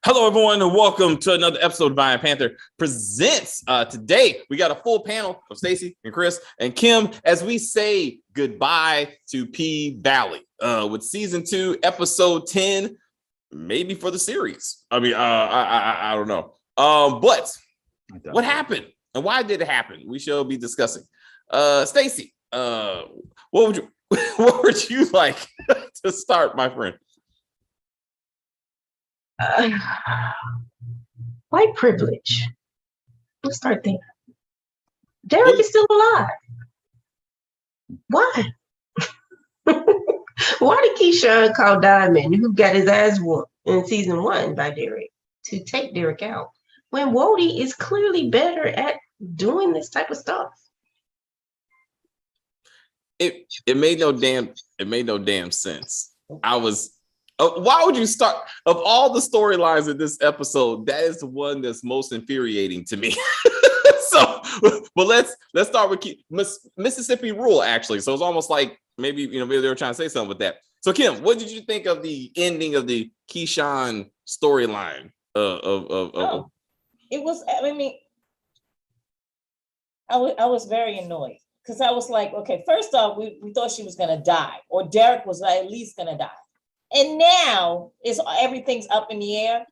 Hello, everyone, and welcome to another episode of Vine Panther Presents. Today, we got a full panel of Stacey and Chris and Kim as we say goodbye to P Valley with season 2, episode 10, maybe for the series. I mean, I don't know. But what happened and why did it happen? We shall be discussing. Stacey, what would you like to start, my friend? White privilege. Let's start there. Derek is still alive. Why? Why did Keyshawn call Diamond, who got his ass whooped in season 1 by Derek, to take Derek out when Wody is clearly better at doing this type of stuff? It made no damn sense. Why would you start of all the storylines in this episode? That is the one that's most infuriating to me. But let's start with Mississippi Rule, actually. So it's almost like maybe they were trying to say something with that. So Kim, what did you think of the ending of the Keyshawn storyline? It was. I mean, I was very annoyed because I was like, okay, first off, we thought she was gonna die, or Derek was at least gonna die. And now everything's up in the air.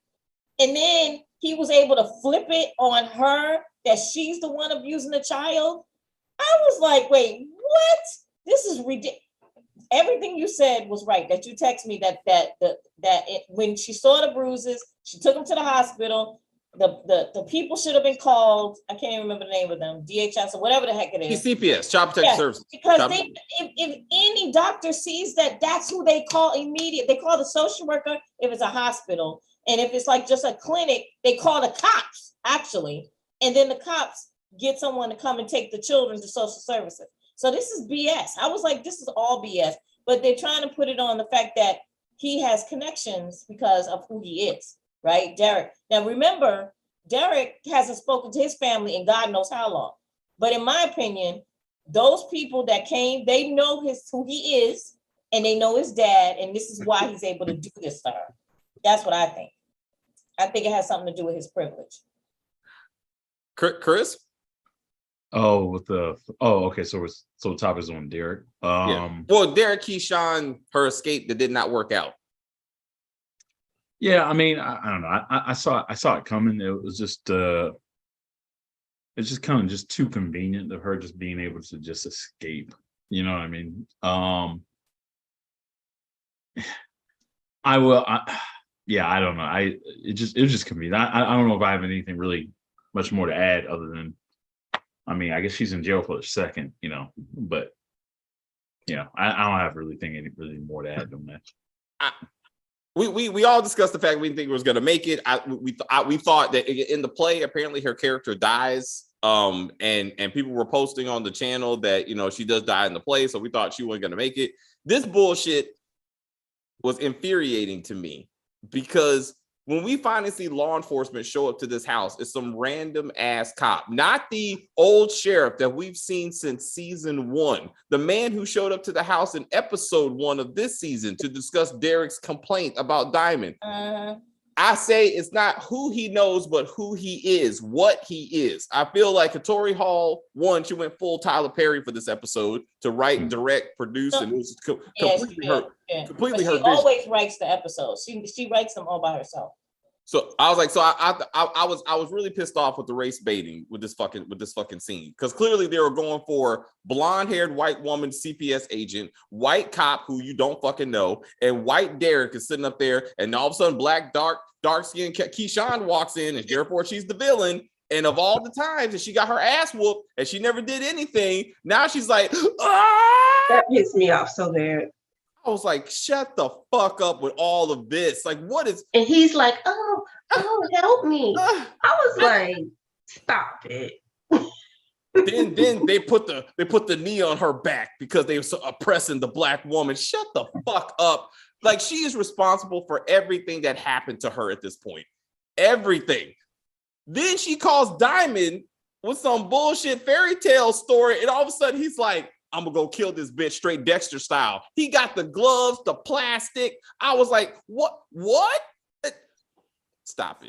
And then he was able to flip it on her that she's the one abusing the child. I was like, wait, what? This is ridiculous. Everything you said was right. That you text me when she saw the bruises, she took him to the hospital. The people should have been called. I can't even remember the name of them, DHS or whatever the heck it is. CPS, Child Protective Services. Because if any doctor sees that's who they call immediate. They call the social worker if it's a hospital, and if it's like just a clinic, they call the cops actually, and then the cops get someone to come and take the children to social services. So this is BS. I was like, this is all BS. But they're trying to put it on the fact that he has connections because of who he is. Right, Derek. Now remember, Derek hasn't spoken to his family in God knows how long. But in my opinion, those people that came, they know who he is, and they know his dad, and this is why he's able to do this to her. That's what I think. I think it has something to do with his privilege. Chris? Okay. So the topic is on Derek. Well, Derek, Keyshawn, her escape that did not work out. Yeah, I mean, I don't know. I saw it coming. It was just it's just kind of just too convenient of her just being able to just escape. You know what I mean? I don't know. It was just convenient. I don't know if I have anything really much more to add other than, I mean, I guess she's in jail for a second, but I don't have really really more to add on that. We all discussed the fact we didn't think it was going to make it. We thought that in the play, apparently her character dies. And people were posting on the channel that she does die in the play, so we thought she wasn't going to make it. This bullshit was infuriating to me because when we finally see law enforcement show up to this house, it's some random ass cop, not the old sheriff that we've seen since season 1, the man who showed up to the house in episode 1 of this season to discuss Derek's complaint about Diamond. I say it's not who he knows, but who he is, what he is. I feel like Katori Hall, she went full Tyler Perry for this episode to write, direct, produce, and it was completely her vision. Always writes the episodes. She writes them all by herself. So I was like, I was really pissed off with the race baiting with this fucking scene, because clearly they were going for blonde-haired white woman CPS agent, white cop who you don't fucking know, and white Derek is sitting up there, and all of a sudden black dark-skinned Keyshawn walks in, and therefore she's the villain. And of all the times that she got her ass whooped and she never did anything, now she's like, ah! That pissed me off so bad. I was like, shut the fuck up with all of this. Like, what is... And he's like, oh, help me. I was like, stop it. Then they put the knee on her back because they were so oppressing the black woman. Shut the fuck up. Like, she is responsible for everything that happened to her at this point. Everything. Then she calls Diamond with some bullshit fairy tale story, and all of a sudden he's like, I'm gonna go kill this bitch straight Dexter style. He got the gloves, the plastic. I was like, what? Stop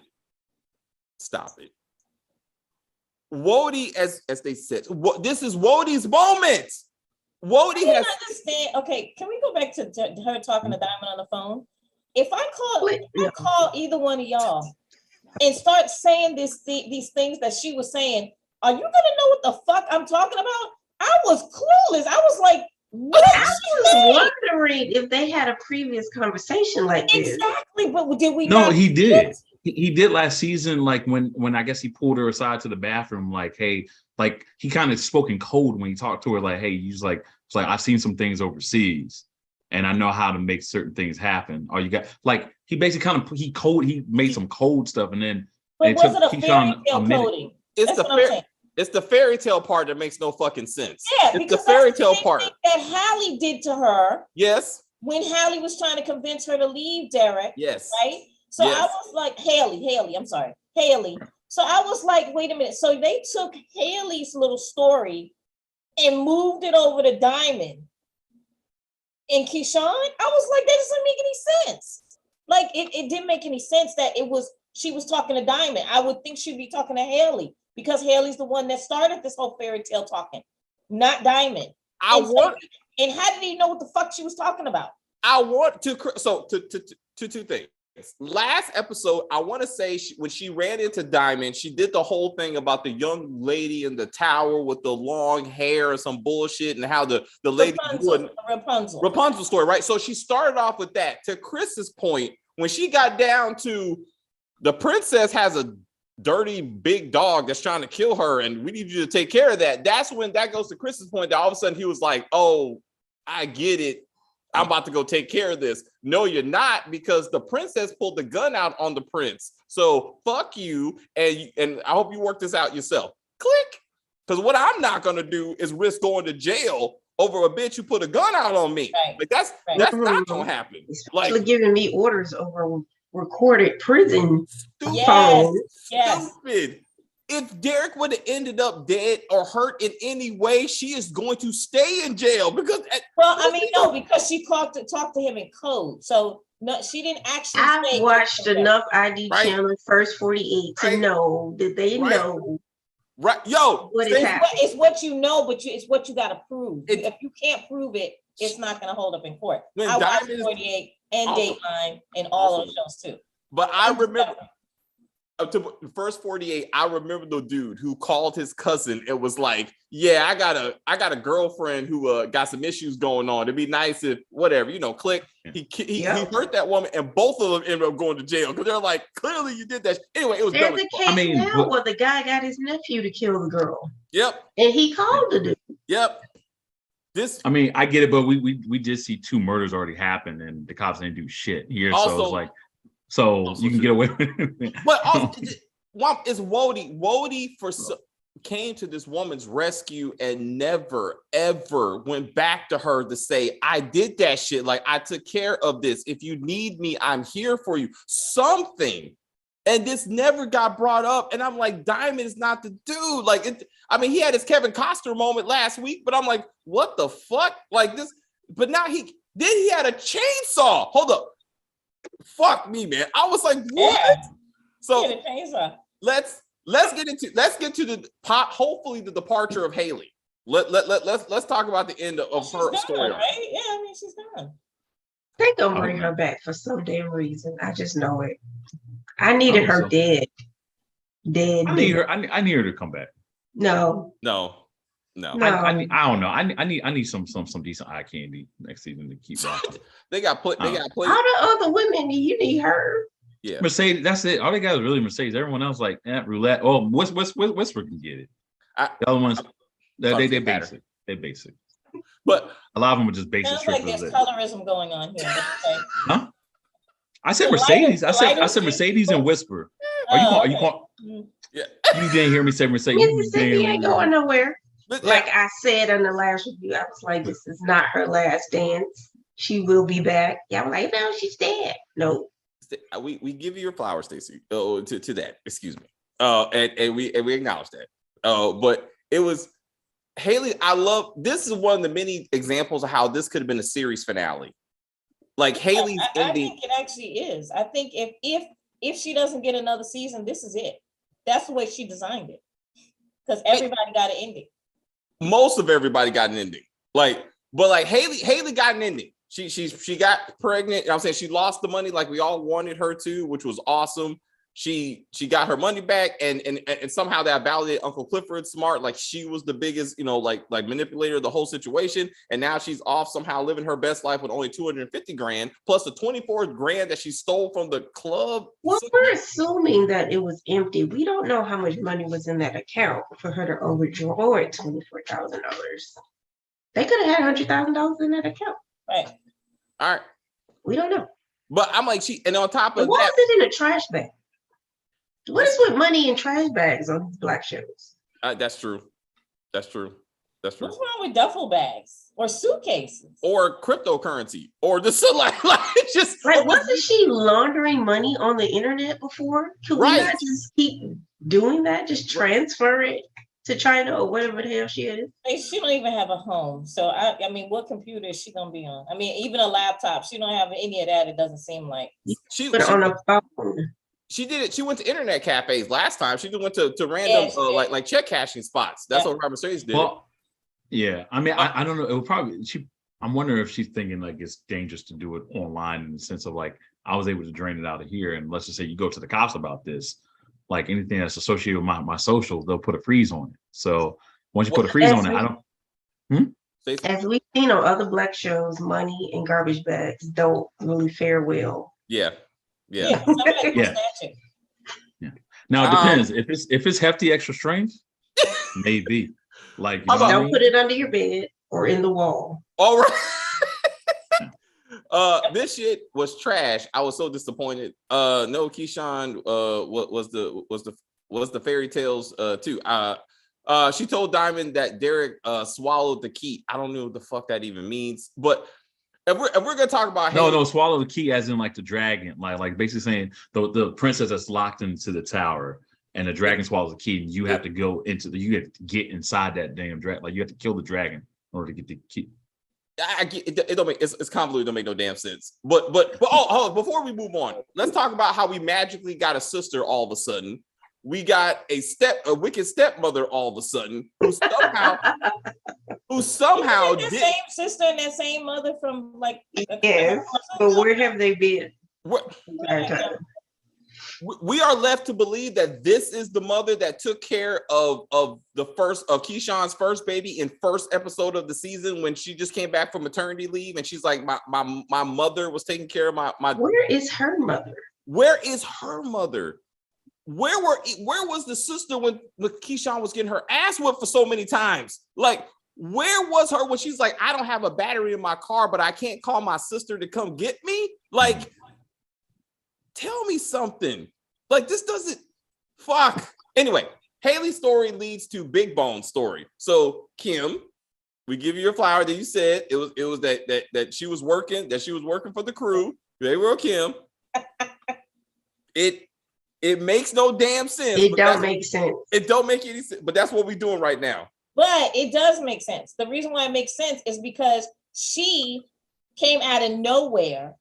it. Wody, as they said, this is Wody's moment. Wody has. Understand. Okay, can we go back to her talking to Diamond on the phone? If I call either one of y'all and start saying these things that she was saying, are you gonna know what the fuck I'm talking about? I was clueless. I was like, what? I was wondering if they had a previous conversation like this. Exactly, but did we? No, he did. He did last season, like when I guess he pulled her aside to the bathroom, like, hey, like he kind of spoke in code when he talked to her, like, hey, he's like, it's like I've seen some things overseas, and I know how to make certain things happen. Or you got like he basically he made some code stuff, and then but was it a fairy tale coding? It's the fairy tale part that makes no fucking sense. Yeah, it's the fairy tale part that Hallie did to her. Yes. When Hallie was trying to convince her to leave Derek. Yes. Right. So yes. I was like, Haley. I'm sorry, Haley. So I was like, wait a minute. So they took Haley's little story and moved it over to Diamond and Keyshawn. I was like, that doesn't make any sense. Like it didn't make any sense that she was talking to Diamond. I would think she'd be talking to Haley because Haley's the one that started this whole fairy tale talking, not Diamond. And how did he know what the fuck she was talking about? I want to two things. Last episode, I want to say when she ran into Diamond, she did the whole thing about the young lady in the tower with the long hair and some bullshit, and how the lady Rapunzel story, right? So she started off with that. To Chris's point, when she got down to the princess has a dirty big dog that's trying to kill her, and we need you to take care of that. That's when that goes to Chris's point that all of a sudden he was like, "Oh, I get it. I'm about to go take care of this." No, you're not, because the princess pulled the gun out on the prince. So fuck you, and I hope you work this out yourself. Click. Because what I'm not gonna do is risk going to jail over a bitch who put a gun out on me. Right. Like that's not gonna happen. Especially like giving me orders over recorded prison. Stupid. If Derek would have ended up dead or hurt in any way, she is going to stay in jail because. Because she talked to him in code. So no, she didn't actually. I've watched enough ID channel First 48 to know that they know. Right, yo, it's what you know, but it's what you got to prove. If you can't prove it, it's not going to hold up in court. I watched 48 and Dateline and all those shows too. But I remember. To the first 48, I remember the dude who called his cousin. It was like, yeah, I got a girlfriend who got some issues going on. It'd be nice if whatever, click. He hurt that woman, and both of them ended up going to jail because they're like, clearly you did that. Anyway, it was. There's a case now where the guy got his nephew to kill the girl. Yep. And he called the dude. Yep. I get it, but we did see 2 murders already happen, and the cops didn't do shit here. Also, so it's like. So you can get away with it. But also, it's Wody came to this woman's rescue and never, ever went back to her to say, I did that shit. Like, I took care of this. If you need me, I'm here for you. Something. And this never got brought up. And I'm like, Diamond is not the dude. Like, he had his Kevin Costner moment last week, but I'm like, what the fuck? Like this. But now he had a chainsaw. Hold up. Fuck me, man. I was like, what? Yeah. So let's get to the hopefully the departure of Haley. Let's talk about the end of her story. Right? Yeah, she's gone. They're gonna bring her back for some damn reason. I just know it. I needed her dead. I need her to come back. No. I don't know. I need some decent eye candy next season to keep watching. They got put. All the other women, you need her. Yeah, Mercedes. That's it. All they got is really Mercedes. Everyone else like Roulette. Oh, Whisper can get it. The other ones, they basic. They basic. But a lot of them are just basic. Sounds like there's colorism going on here. Huh? I said Mercedes. I said Mercedes and Whisper. Are you calling? Yeah. You didn't hear me say Mercedes. Mississippi ain't going nowhere. Like I said in the last review, I was like, this is not her last dance. She will be back. Yeah, I'm like, no, she's dead. No. We give you your flowers, Stacey. To that, excuse me. And we acknowledge that. But it was Haley. This is one of the many examples of how this could have been a series finale. Like Haley's ending. I think it actually is. I think if if she doesn't get another season, this is it. That's the way she designed it. Because everybody got an ending. Most of everybody got an ending. But Haley got an ending. She got pregnant. I'm saying she lost the money like we all wanted her to, which was awesome. She got her money back, and somehow that validated Uncle Clifford smart. Like she was the biggest, like manipulator of the whole situation. And now she's off somehow living her best life with only 250 grand plus the 24 grand that she stole from the club. Well, we're assuming that it was empty. We don't know how much money was in that account for her to overdraw it $24,000. They could have had $100,000 in that account. Right. All right. We don't know. But I'm like, and on top of why that, is it in a trash bag? What is with money in trash bags on these black shows? That's true. That's true. What's wrong with duffel bags or suitcases or cryptocurrency or just just like wasn't she laundering money on the internet before? Could we not just keep doing that? Just transfer it to China or whatever the hell she is. She don't even have a home. So I mean, what computer is she gonna be on? I mean, even a laptop. She don't have any of that. It doesn't seem like she on a phone. She did it. She went to internet cafes last time. She just went to random like check cashing spots. That's what Robert Mercedes did. Well, yeah, I mean, I don't know. It would probably I'm wondering if she's thinking like it's dangerous to do it online in the sense of like I was able to drain it out of here, and let's just say you go to the cops about this, like anything that's associated with my socials, they'll put a freeze on it. So once you put a freeze on it, I don't. As we've seen on other black shows, money and garbage bags don't really fare well. Yeah. Yeah. Now it depends. If it's hefty extra strength, maybe. Like don't put it under your bed or in the wall. All right. This shit was trash. I was so disappointed. No, Keyshawn was the fairy tales too. She told Diamond that Derek swallowed the key. I don't know what the fuck that even means, but if we're gonna talk about no, swallow the key as in like the dragon, like basically saying the princess that's locked into the tower and the dragon swallows the key, and you have to go you have to get inside that damn dragon, like you have to kill the dragon in order to get the key. I get it don't make it's convoluted, don't make no damn sense. But hold on, before we move on, let's talk about how we magically got a sister all of a sudden. We got a wicked stepmother all of a sudden who somehow the same sister and that same mother from like yes, but where have they been? We are left to believe that this is the mother that took care of Keyshawn's first baby in first episode of the season when she just came back from maternity leave, and she's like, my mother was taking care of my. Where is her mother? Where is her mother? Where was the sister when Keyshawn was getting her ass whipped for so many times? Like, where was her when she's like, I don't have a battery in my car, but I can't call my sister to come get me? Like, tell me something. Like, this doesn't fuck. Anyway, Haley's story leads to Big Bone's story. So, Kim, we give you your flower that you said it was that she was working for the crew. They were Kim. It makes no damn sense. It don't make sense. It don't make any sense, but that's what we're doing right now. But it does make sense. The reason why it makes sense is because she came out of nowhere,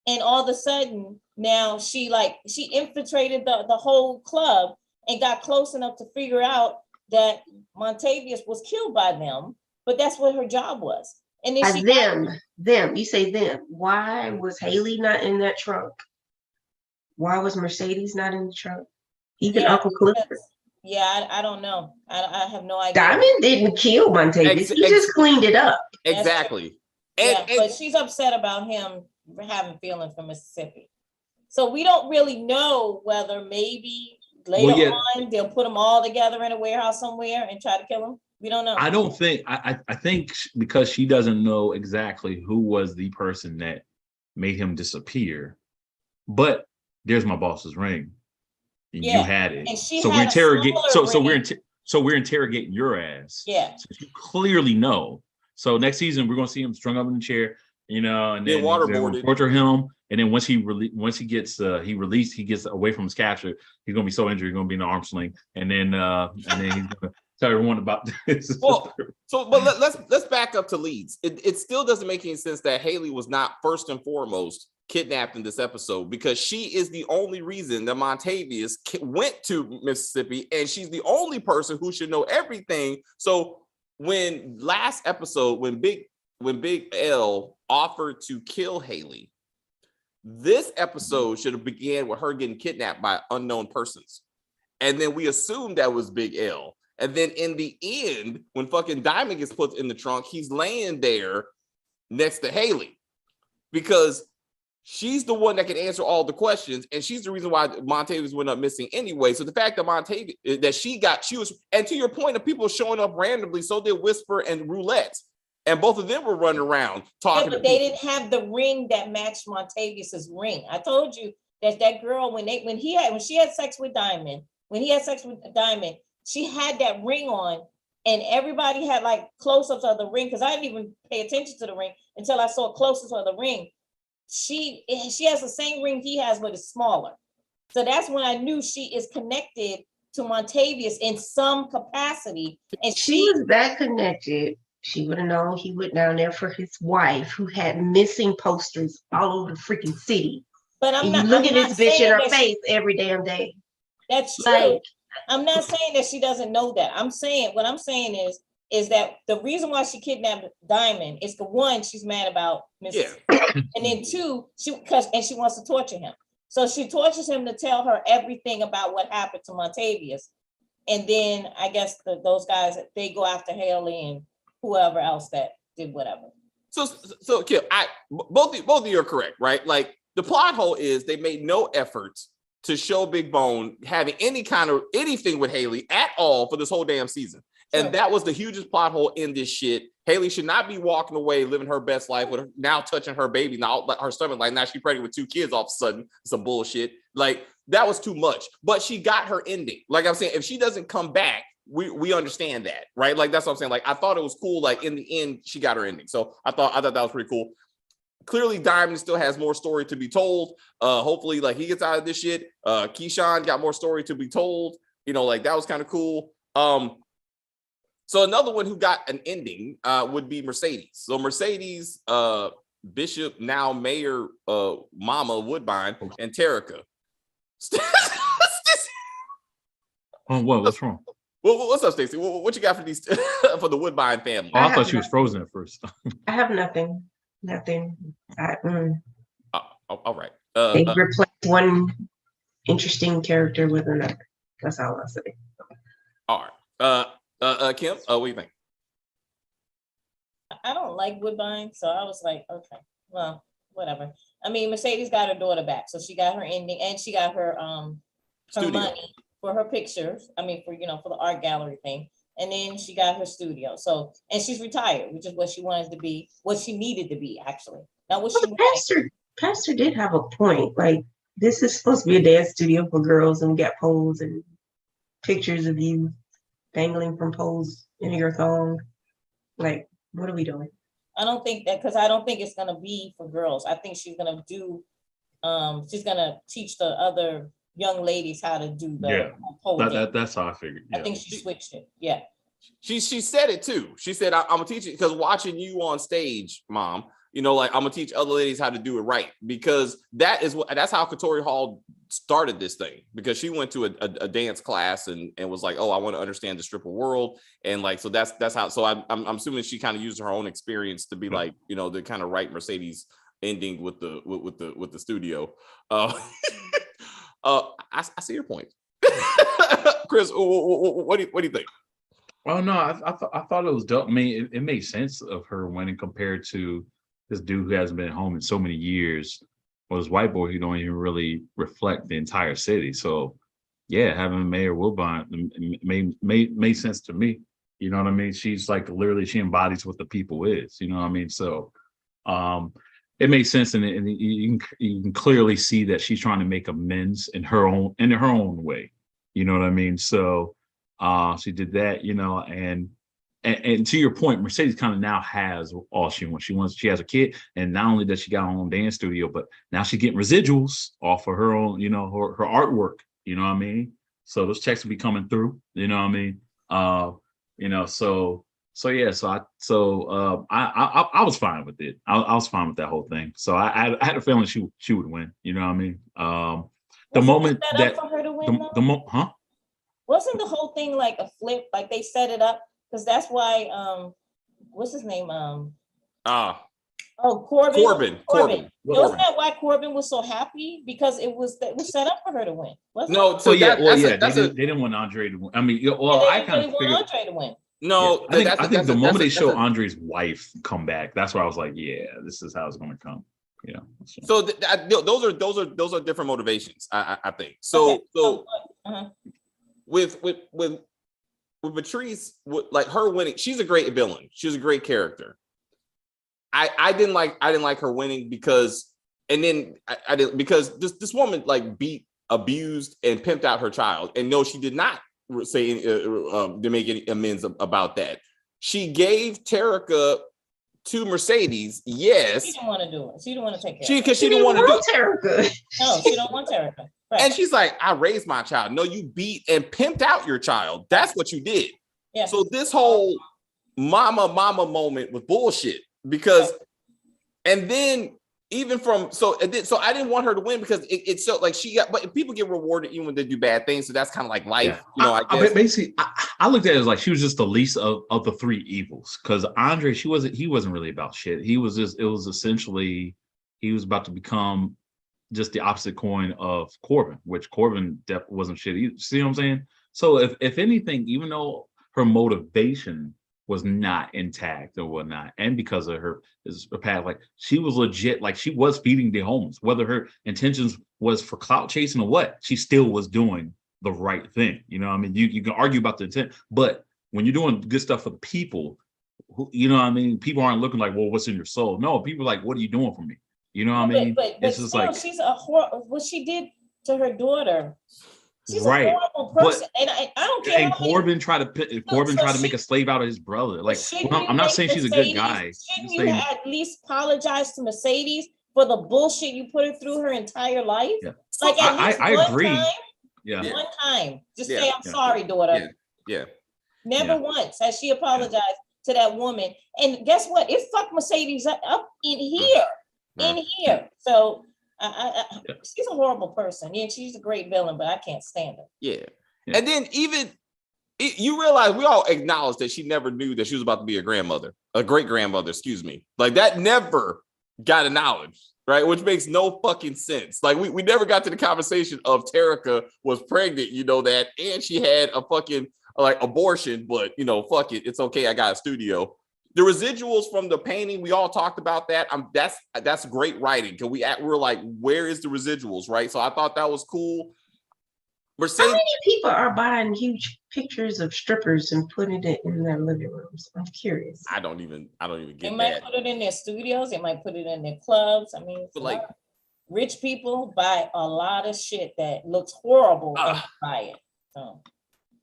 and all of a sudden now she infiltrated the whole club and got close enough to figure out that Montavious was killed by them, but that's what her job was. And then them. You say them. Why was Haley not in that trunk? Why was Mercedes not in the trunk? Even Uncle Clifford. Yeah, I don't know. I have no idea. Diamond didn't kill Montavious. He just cleaned it up. Exactly. But she's upset about him having feelings for Mississippi. So we don't really know whether maybe later on they'll put them all together in a warehouse somewhere and try to kill them. We don't know. I don't think. I think because she doesn't know exactly who was the person that made him disappear, but there's my boss's ring. And you had it. So we're interrogating. So we're interrogating your ass. Yeah. So you clearly know. So next season we're gonna see him strung up in the chair, and then waterboarded. Torture him, and then once he gets away from his capture, he's gonna be so injured, he's gonna be in an arm sling, and then he's gonna tell everyone about this. Well, let's back up to leads. It still doesn't make any sense that Haley was not first and foremost kidnapped in this episode because she is the only reason that Montavious went to Mississippi, and she's the only person who should know everything. So when last episode, when Big L offered to kill Haley, this episode should have began with her getting kidnapped by unknown persons. And then we assumed that was Big L. And then in the end, when fucking Diamond gets put in the trunk, he's laying there next to Haley because she's the one that can answer all the questions, and she's the reason why Montavious went up missing anyway. So the fact that Montavious, that she was, and to your point of people showing up randomly, so did Whisper and Roulette, and both of them were running around talking. But they didn't have the ring that matched Montavious's ring. I told you that girl when she had sex with Diamond, she had that ring on, and everybody had like close-ups of the ring because I didn't even pay attention to the ring until I saw close-ups of the ring. She has the same ring he has, but it's smaller. So that's when I knew she is connected to Montavious in some capacity. And she was that connected. She would have known he went down there for his wife, who had missing posters all over the freaking city. But I'm not look at this bitch in her face every damn day. That's true. I'm not saying that she doesn't know that. What I'm saying is that the reason why she kidnapped Diamond is the one, she's mad about Mrs. And then two, she wants to torture him. So she tortures him to tell her everything about what happened to Montavious. And then I guess those guys, they go after Haley and whoever else that did whatever. So Kim, both of you are correct, right? Like the plot hole is they made no efforts to show Big Bone having any kind of anything with Haley at all for this whole damn season. Sure. And that was the hugest plot hole in this shit. Haley should not be walking away, living her best life with her, now touching her baby, now her stomach, like now she's pregnant with 2 kids all of a sudden. Some bullshit. Like that was too much. But she got her ending. Like I'm saying, if she doesn't come back, we understand that, right? Like that's what I'm saying. Like I thought it was cool. Like in the end, she got her ending. So I thought that was pretty cool. Clearly, Diamond still has more story to be told. Hopefully, like he gets out of this shit. Keyshawn got more story to be told. You know, like that was kind of cool. So another one who got an ending would be Mercedes. So Mercedes, Bishop, now Mayor, Mama Woodbine, and Terica. What's wrong? Well, what's up, Stacey? What you got for these for the Woodbine family? I thought she was frozen at first. I have nothing. All right. They replaced one interesting character with another. That's all I'll say. All right. Kim, what do you think? I don't like Woodbine, so I was like, okay, well, whatever. I mean, Mercedes got her daughter back, so she got her ending, and she got her money for her pictures. I mean, for the art gallery thing. And then she got her studio. So, and she's retired, which is what she wanted to be, what she needed to be, actually. Not what she Pastor did have a point. Like, this is supposed to be a dance studio for girls, and we got poles and pictures of you dangling from poles in your thong. Like, what are we doing? I don't think that, because I don't think it's going to be for girls. I think she's going to she's going to teach the other young ladies how to do the pole dance. That's how I figured. I think she switched it. Yeah. She said it too. She said, I'm gonna teach it because watching you on stage, Mom, like I'm gonna teach other ladies how to do it right, because that's how Katori Hall started this thing, because she went to a dance class and was like, oh, I want to understand the stripper world, and like so that's how. So I'm assuming she kind of used her own experience to be like, to kind of write Mercedes ending with the studio. I see your point. Chris, what do you think? Oh no, I thought it was dope. I mean, it made sense of her winning compared to this dude who hasn't been home in so many years, or this white boy who don't even really reflect the entire city. So yeah, having Mayor Woodbine made sense to me. You know what I mean? She's like literally, she embodies what the people is. You know what I mean? So it makes sense, and you can clearly see that she's trying to make amends in her own way. You know what I mean? So she did that, and to your point, Mercedes kind of now has all she wants. She has a kid, and not only does she got her own dance studio, but now she's getting residuals off of her own, her artwork. You know what I mean? So those checks will be coming through. You know what I mean? So I was fine with it. I was fine with that whole thing. So I had a feeling she would win. You know what I mean? The moment that for her to win, wasn't the whole thing like a flip? Like they set it up because that's why what's his name? Corbin. Wasn't that why Corbin was so happy? Because it was set up for her to win. Wasn't it? So they didn't want Andre to win. I mean, I kind of figured Andre to win. No, yeah, I think the moment they show Andre's wife come back, that's where I was like, yeah, this is how it's going to come. You know. So those are different motivations. I think. So with Patrice, like her winning, she's a great villain. She's a great character. I didn't like her winning because because this woman like beat, abused, and pimped out her child, and no, she did not say to make any amends about that. She gave Terica to Mercedes. Yes, she didn't want to do it. She didn't want to take care. She didn't want to do Terica. No, she don't want Terica. Right. And she's like, I raised my child. No, you beat and pimped out your child. That's what you did. Yeah. So this whole mama moment was bullshit because, and then even from so I didn't want her to win because it's so like she got, but people get rewarded even when they do bad things. So that's kind of like life, you know. I guess basically I looked at it as like she was just the least of the three evils because Andre, he wasn't really about shit. It was essentially he was about to become just the opposite coin of Corbin, which Corbin wasn't shit either. See what I'm saying? So if anything, even though her motivation was not intact or whatnot, and because of her path, like she was legit, like she was feeding the homeless, whether her intentions was for clout chasing or what, she still was doing the right thing. You know what I mean? You can argue about the intent, but when you're doing good stuff for the people, you know what I mean? People aren't looking like, well, what's in your soul? No, people are like, what are you doing for me? You know what I mean? But it's just still, like she's a what she did to her daughter. She's a horrible person, and I don't care. And Corbin tried to make a slave out of his brother. Like, I'm not saying she's a good guy. Shouldn't you at least apologize to Mercedes for the bullshit you put her through her entire life? Yeah. Like at least I agree. One time, just say I'm sorry, daughter. Yeah. Never once has she apologized to that woman. And guess what? It fucked Mercedes up in here. So. She's a horrible person. Yeah, she's a great villain, but I can't stand her. Yeah. And then you realize we all acknowledge that she never knew that she was about to be a great grandmother, excuse me. Like that never got acknowledged, right? Which makes no fucking sense. Like we never got to the conversation of Terica was pregnant, you know that, and she had a fucking like abortion, but you know, fuck it, it's okay. I got a studio. The residuals from the painting, we all talked about that. That's great writing. We're like, where is the residuals, right? So I thought that was cool. Mercedes, how many people are buying huge pictures of strippers and putting it in their living rooms? I'm curious. I don't even get They might put it in their studios. They might put it in their clubs. I mean, like rich people buy a lot of shit that looks horrible and buy it. So.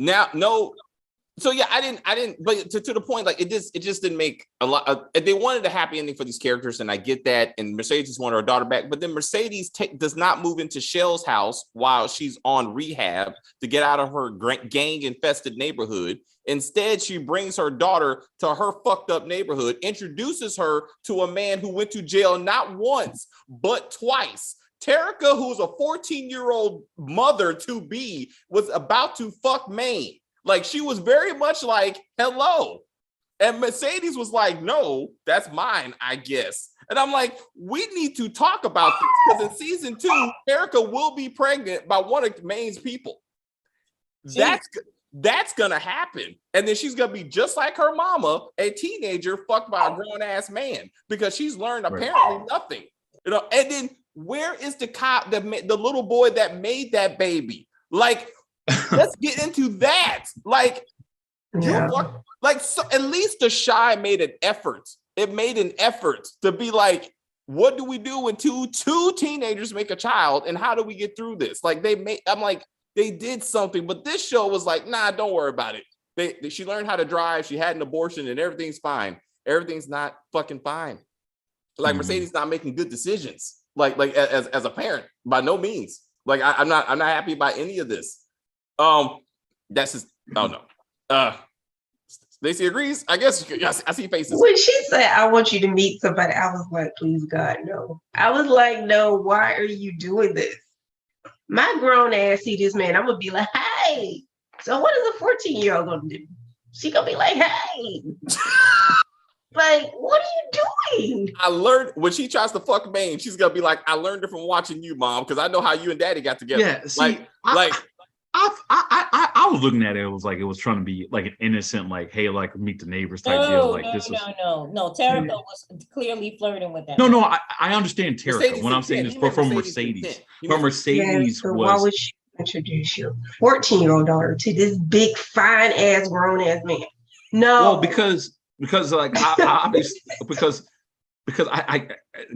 Now, no. So yeah, I didn't, but to the point, like it just didn't make a lot. They wanted a happy ending for these characters, and I get that. And Mercedes wanted her daughter back, but then Mercedes does not move into Shell's house while she's on rehab to get out of her gang-infested neighborhood. Instead, she brings her daughter to her fucked up neighborhood, introduces her to a man who went to jail not once but twice. Terica, who's a 14-year-old mother to be, was about to fuck Maine. Like she was very much like, hello. And Mercedes was like, no, that's mine, I guess. And I'm like, we need to talk about this because in season 2, Terica will be pregnant by one of Maine's people. That's gonna happen. And then she's gonna be just like her mama, a teenager fucked by a grown-ass man because she's learned apparently nothing. You know, and then where is the cop, the little boy that made that baby? Like, let's get into that. Like, so at least The Chi made an effort. It made an effort to be like, what do we do when two teenagers make a child, and how do we get through this? Like they did something, but this show was like, nah, don't worry about it. She learned how to drive. She had an abortion, and everything's fine. Everything's not fucking fine. Like Mercedes not making good decisions. Like as a parent, by no means. Like I'm not happy about any of this. That's just, oh no. Stacey agrees. I guess I see faces. When she said, I want you to meet somebody, I was like, please, God, no. I was like, no, why are you doing this? My grown ass see this man, I'm going to be like, hey. So what is a 14-year-old going to do? She going to be like, hey. Like, what are you doing? I learned when she tries to fuck Maine, she's going to be like, I learned it from watching you, Mom, because I know how you and Daddy got together. Yeah, see, I was looking at it. It was like it was trying to be like an innocent, like, hey, like meet the neighbors type deal. Like no. Terica was clearly flirting with that. No. I understand Terica. What I'm saying is from Mercedes. From Mercedes so why would you introduce your 14-year-old daughter to this big, fine ass, grown ass man? No, well, because like because I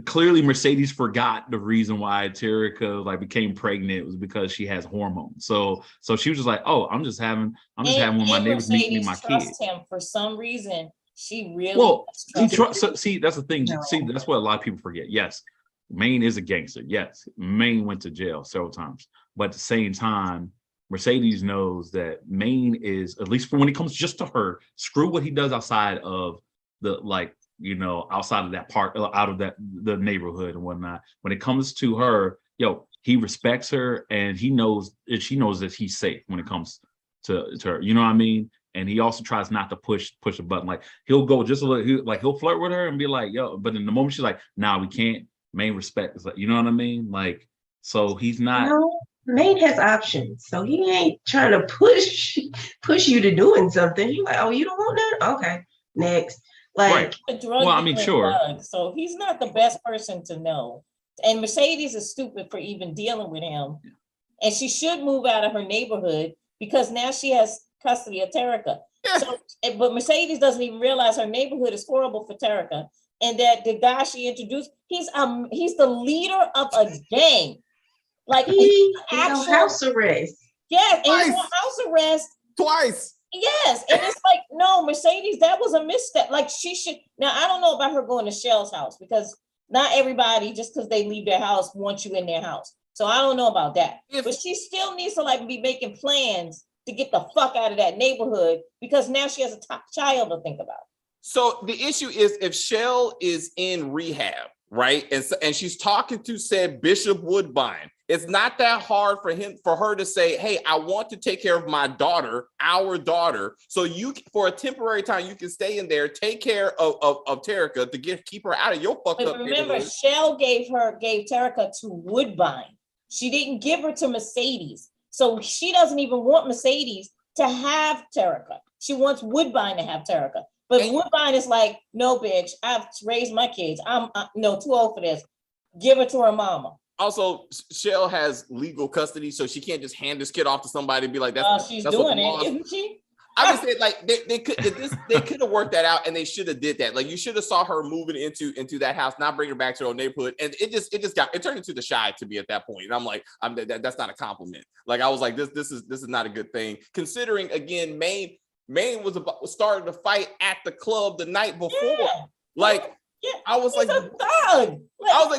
clearly Mercedes forgot the reason why Terica like became pregnant was because she has hormones. So she was just like, oh, I'm just having one of my neighbors meet me my kid. Him for some reason. She really see that's the thing. No. See, that's what a lot of people forget. Yes, Maine is a gangster. Yes, Maine went to jail several times, but at the same time, Mercedes knows that Maine is, at least when it comes just to her, screw what he does outside of the outside of that part, out of the neighborhood and whatnot. When it comes to her, he respects her and she knows that he's safe when it comes to her. You know what I mean? And he also tries not to push a button. Like he'll go just a little, he'll flirt with her and be like, yo, but in the moment she's like, nah, we can't. Maine respect is like, you know what I mean? Like, so he's not. No. Maine has options, so he ain't trying to push you to doing something. He's like, oh, you don't want that? Okay, next. Like, right. Well, I mean, sure. So he's not the best person to know. And Mercedes is stupid for even dealing with him. And she should move out of her neighborhood because now she has custody of Terica. So, but Mercedes doesn't even realize her neighborhood is horrible for Terica, and that the guy she introduced, he's the leader of a gang. Like he's on house arrest. Yes, and he's on house arrest twice. Yes, and it's like, no, Mercedes, that was a misstep. Like she should. Now I don't know about her going to Shell's house because not everybody, just because they leave their house, wants you in their house. So I don't know about that. But she still needs to like be making plans to get the fuck out of that neighborhood because now she has a child to think about. So the issue is if Shell is in rehab, right, and she's talking to said Bishop Woodbine. It's not that hard for her to say, hey, I want to take care of my daughter, our daughter. So you, for a temporary time, you can stay in there, take care of Terica to keep her out of your fucked up. Remember, Shell gave Terica to Woodbine. She didn't give her to Mercedes. So she doesn't even want Mercedes to have Terica. She wants Woodbine to have Terica. But Woodbine is like, no, bitch, I've raised my kids. I'm too old for this. Give her to her mama. Also, Shell has legal custody, so she can't just hand this kid off to somebody and be like, she's doing it, isn't she? I just said, like, they could have worked that out, and they should have did that. Like, you should have saw her moving into that house, not bring her back to her own neighborhood, and it turned into the Shy to me at that point. And I'm like, that's not a compliment. Like, I was like, this is not a good thing, considering again, Maine was started to fight at the club the night before, like. Yeah, I was like, a thug.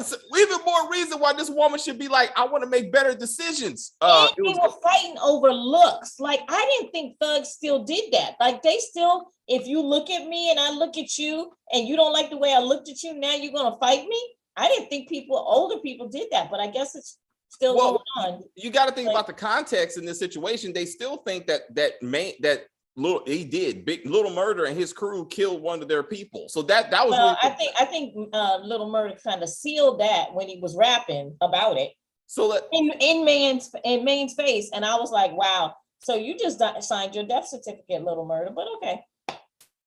So even more reason why this woman should be like, I want to make better decisions. They were fighting over looks. Like, I didn't think thugs still did that. Like, they still, if you look at me and I look at you and you don't like the way I looked at you, now you're going to fight me? I didn't think older people did that, but I guess it's still going on. You got to think about the context in this situation. They still think that Lil Murda and his crew killed one of their people. So that was. Well, I think Lil Murda kind of sealed that when he was rapping about it. So that in Maine's face, and I was like, wow. So you just signed your death certificate, Lil Murda, but okay.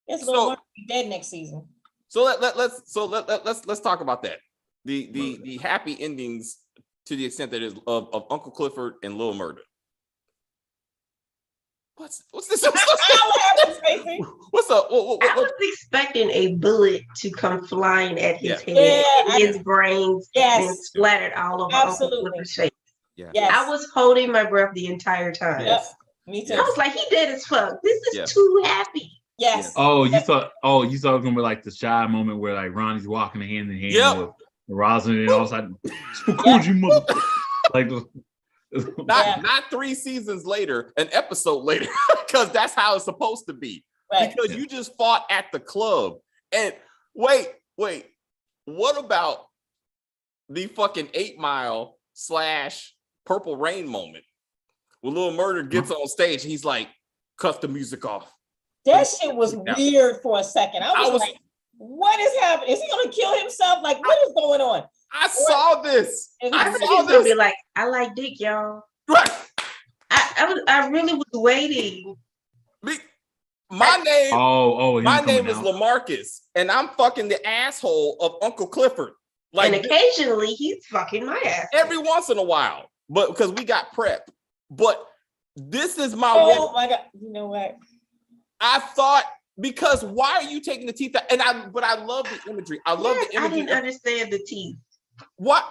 It's Lil Murda be dead next season. So let's talk about that. The happy endings to the extent that is of Uncle Clifford and Lil Murda. What's this? What's up? What? I was expecting a bullet to come flying at his head, and his brains and splattered all over Uncle Clifford's face. Yeah. Yes. I was holding my breath the entire time. Yes. Me too. I was like, he dead as fuck. This is too happy. Yes. Oh, you thought it was gonna be like the Shy moment where like Ronnie's walking hand in hand with Rosalind and all of a sudden, motherfucker. Like. Not 3 seasons later, an episode later, because that's how it's supposed to be. Right. because you just fought at the club. And wait, what about the fucking 8 Mile / Purple Rain moment when Lil Murda gets on stage? He's like, cut the music off. That shit was weird for a second. I was like, what is happening? Is he gonna kill himself? Like, what is going on? I saw this. I think he's gonna be like, I like dick, y'all. Right. I really was waiting. My name. My name is LaMarcus, and I'm fucking the asshole of Uncle Clifford. Like, and occasionally he's fucking my ass. Every once in a while, but because we got prep. But this is my. Oh my God! You know what? I thought, because why are you taking the teeth out? But I love the imagery. I love the imagery. I didn't understand the teeth. What?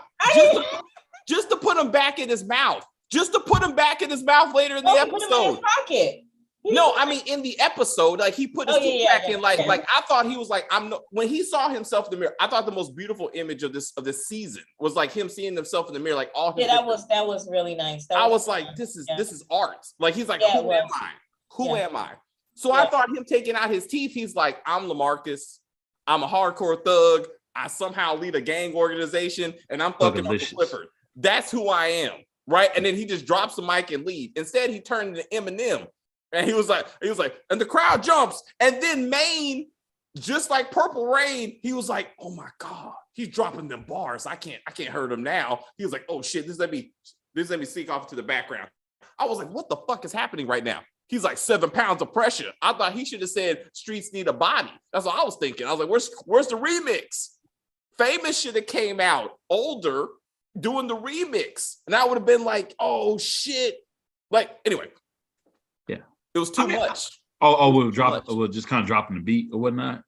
Just to put him back in his mouth. Just to put him back in his mouth later in the episode. Put him in his pocket. No, I mean in the episode, like he put his teeth back in. Like I thought he was like, when he saw himself in the mirror, I thought the most beautiful image of this season was like him seeing himself in the mirror, like all his. Yeah, that was really nice. I was like, this is art. Like he's like, who am I? Who am I? So I thought him taking out his teeth, he's like, I'm LaMarcus. I'm a hardcore thug. I somehow lead a gang organization, and I'm fucking Uncle Clifford. That's who I am, right? And then he just drops the mic and leave. Instead, he turned into Eminem, and he was like, and the crowd jumps. And then Maine, just like Purple Rain, he was like, oh my God, he's dropping them bars. I can't hurt him now. He was like, oh shit, let me sneak off to the background. I was like, what the fuck is happening right now? He's like 7 pounds of pressure. I thought he should have said streets need a body. That's what I was thinking. I was like, where's the remix? Famous should have came out older doing the remix. And I would have been like, oh shit. Like, anyway. Yeah. It was too much. We'll just kind of dropping the beat or whatnot.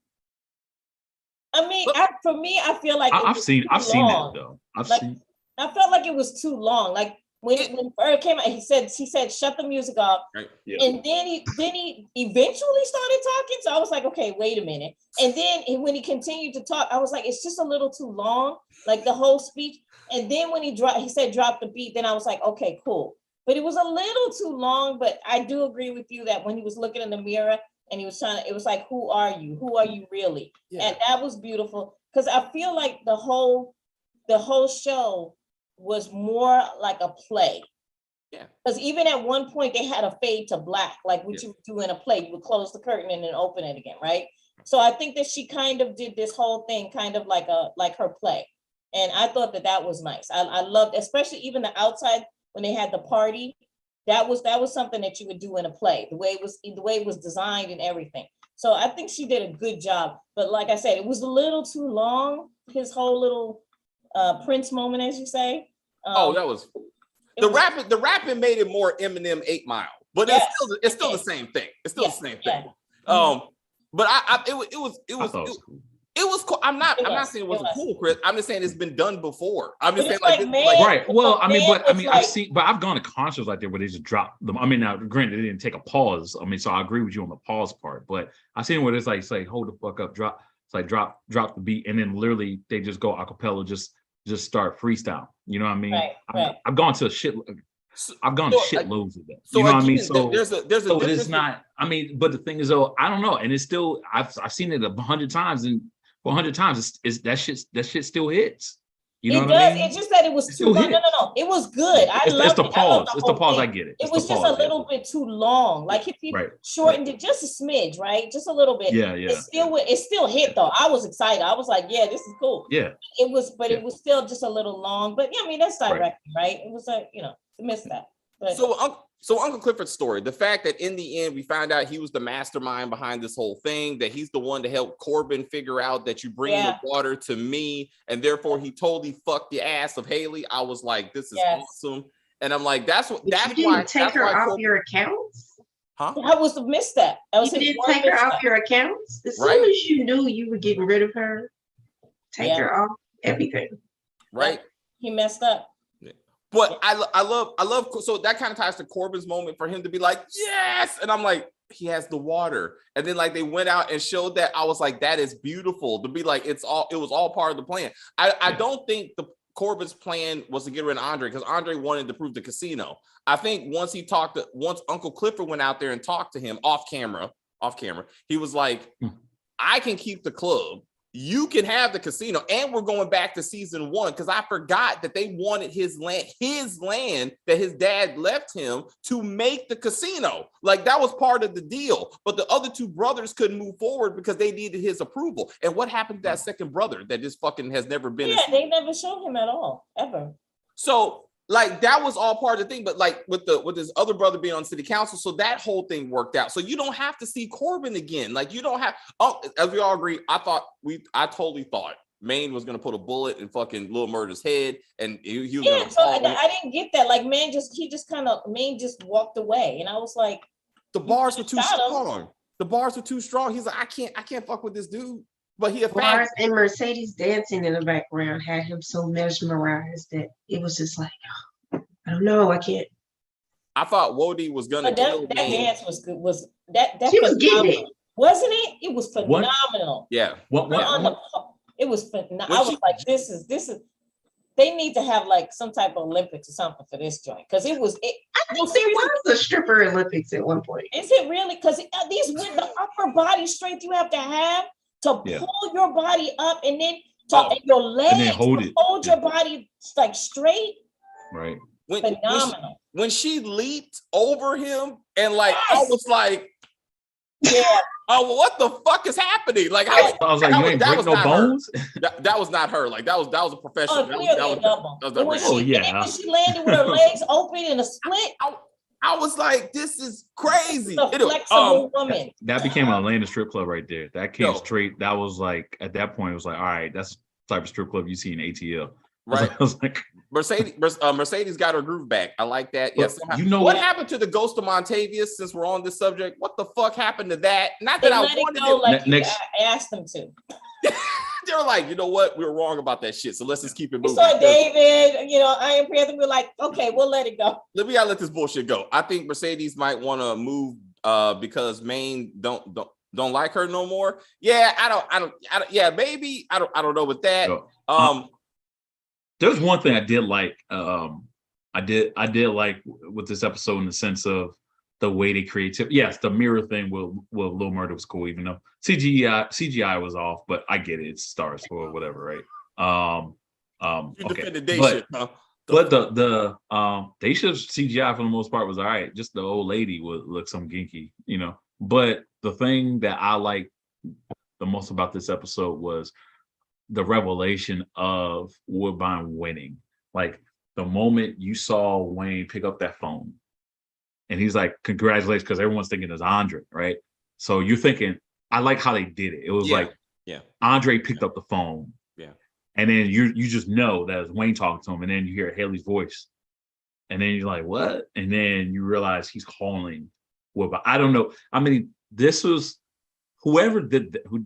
I mean, for me, I feel like I've seen it though. I felt like it was too long. Like when Bird came out, he said, shut the music off. Right. Yeah. And then he eventually started talking. So I was like, okay, wait a minute. And then when he continued to talk, I was like, it's just a little too long, like the whole speech. And then when he said drop the beat, then I was like, okay, cool. But it was a little too long. But I do agree with you that when he was looking in the mirror and he was it was like, who are you? Who are you really? Yeah. And that was beautiful. Because I feel like the whole show was more like a play. Yeah. Because even at one point they had a fade to black, like what you would do in a play. You would close the curtain and then open it again, right? So I think that she kind of did this whole thing kind of like her play. And I thought that was nice. I loved, especially even the outside when they had the party. That was something that you would do in a play, the way it was designed and everything. So I think she did a good job. But like I said, it was a little too long, his whole little Prince moment, as you say. That was the rapping made it more Eminem 8 Mile, but it's still the same thing. It's still the same thing. But it was cool. I'm not saying it wasn't cool, Chris. I'm just saying it's been done before. I'm just saying right. Well, I've gone to concerts like that where they just drop them. I mean, now granted, they didn't take a pause. I mean, so I agree with you on the pause part, but I've seen where it's like say, hold the fuck up, drop. It's like drop the beat, and then literally they just go a cappella, just start freestyle. You know what I mean? Right. I've gone to shitloads of that. You know what I mean? So there's a it's not. I mean, but the thing is, though, I don't know, and it's still. I've seen it 100 times, and 100 times, it's that shit still hits. You know what I mean? It's just that it was too long. No. It was good. It's the pause. It's the pause. I get it. It was just a little bit too long. Like if you shortened it just a smidge, right? Just a little bit. Yeah. It still hit though. I was excited. I was like, yeah, this is cool. Yeah. It was, but it was still just a little long. But yeah, I mean, that's directing, right? It was like, to miss that. But So Uncle Clifford's story, the fact that in the end we found out he was the mastermind behind this whole thing, that he's the one to help Corbin figure out that you bring the water to me, and therefore he totally fucked the ass of Haley. I was like, this is awesome. And I'm like, that's why take her off your accounts. Huh? I was to miss that. You didn't take her off your accounts? As soon as you knew you were getting rid of her, take her off everything. Right. He messed up. But I love, so that kind of ties to Corbin's moment for him to be like, yes. And I'm like, he has the water. And then like they went out and showed that. I was like, that is beautiful to be like, it was all part of the plan. I don't think Corbin's plan was to get rid of Andre because Andre wanted to prove the casino. I think once Uncle Clifford went out there and talked to him off camera, off camera. He was like, I can keep the club. You can have the casino. And we're going back to season 1 because I forgot that they wanted his land that his dad left him to make the casino. Like that was part of the deal. But the other 2 brothers couldn't move forward because they needed his approval. And what happened to that second brother that just fucking has never been? Yeah, they never showed him at all, ever. So like that was all part of the thing, but like with his other brother being on city council, so that whole thing worked out. So you don't have to see Corbin again. Like you don't have. Oh, as we all agree, I totally thought Maine was gonna put a bullet in fucking Lil Murda's head, and he was. Yeah, so I didn't get that. Like Maine just walked away, and I was like, the bars were too strong. The bars were too strong. He's like, I can't fuck with this dude. But he bars and Mercedes dancing in the background had him so mesmerized that it was just like, oh, I don't know, I can't. I thought Wody was gonna kill that dance was good. Was that she was getting it, wasn't it? It was phenomenal. Yeah. It was phenomenal. I was like, this is. They need to have like some type of Olympics or something for this joint because it was. I think there was a stripper Olympics at one point. Is it really? Because the upper body strength you have to have to pull your body up and then and your legs and then hold your body like straight. Right. Phenomenal. When she leaped over him and like I was like, yeah. Oh, what the fuck is happening? Like I was like, you ain't break no bones. That was not her. Like that was a professional. When she landed with her legs open in a split. I was like, this is crazy. Flexible woman. That became a Atlanta strip club right there. That came straight. That was like, at that point, it was like, all right, that's the type of strip club you see in ATL. Right. I was like, Mercedes got her groove back. I like that. Yes. You know what happened to the ghost of Montavious? Since we're on this subject, what the fuck happened to that? Not that I wanted it. Like I asked them to. They were like, you know what? We were wrong about that shit. So let's just keep it moving. So David, I am Panther. We're like, okay, we'll let it go. We gotta let this bullshit go. I think Mercedes might want to move because Maine don't like her no more. Yeah, I don't. Yeah, maybe I don't know with that. There's one thing I did like. I did like with this episode in the sense of the way they created. Yes, the mirror thing with Lil Murda was cool, even though CGI was off, but I get it. It's STARZ or whatever, right? Okay. But the Daisha's CGI for the most part was all right. Just the old lady would look some ginky, But the thing that I liked the most about this episode was the revelation of Woodbine winning. Like the moment you saw Wayne pick up that phone and he's like, congratulations, because everyone's thinking it's Andre, right? So you're thinking, I like how they did it. It was Andre picked up the phone. Yeah. And then you just know that it's Wayne talking to him, and then you hear Haley's voice. And then you're like, what? And then you realize he's calling Woodbine. I don't know. I mean, this was who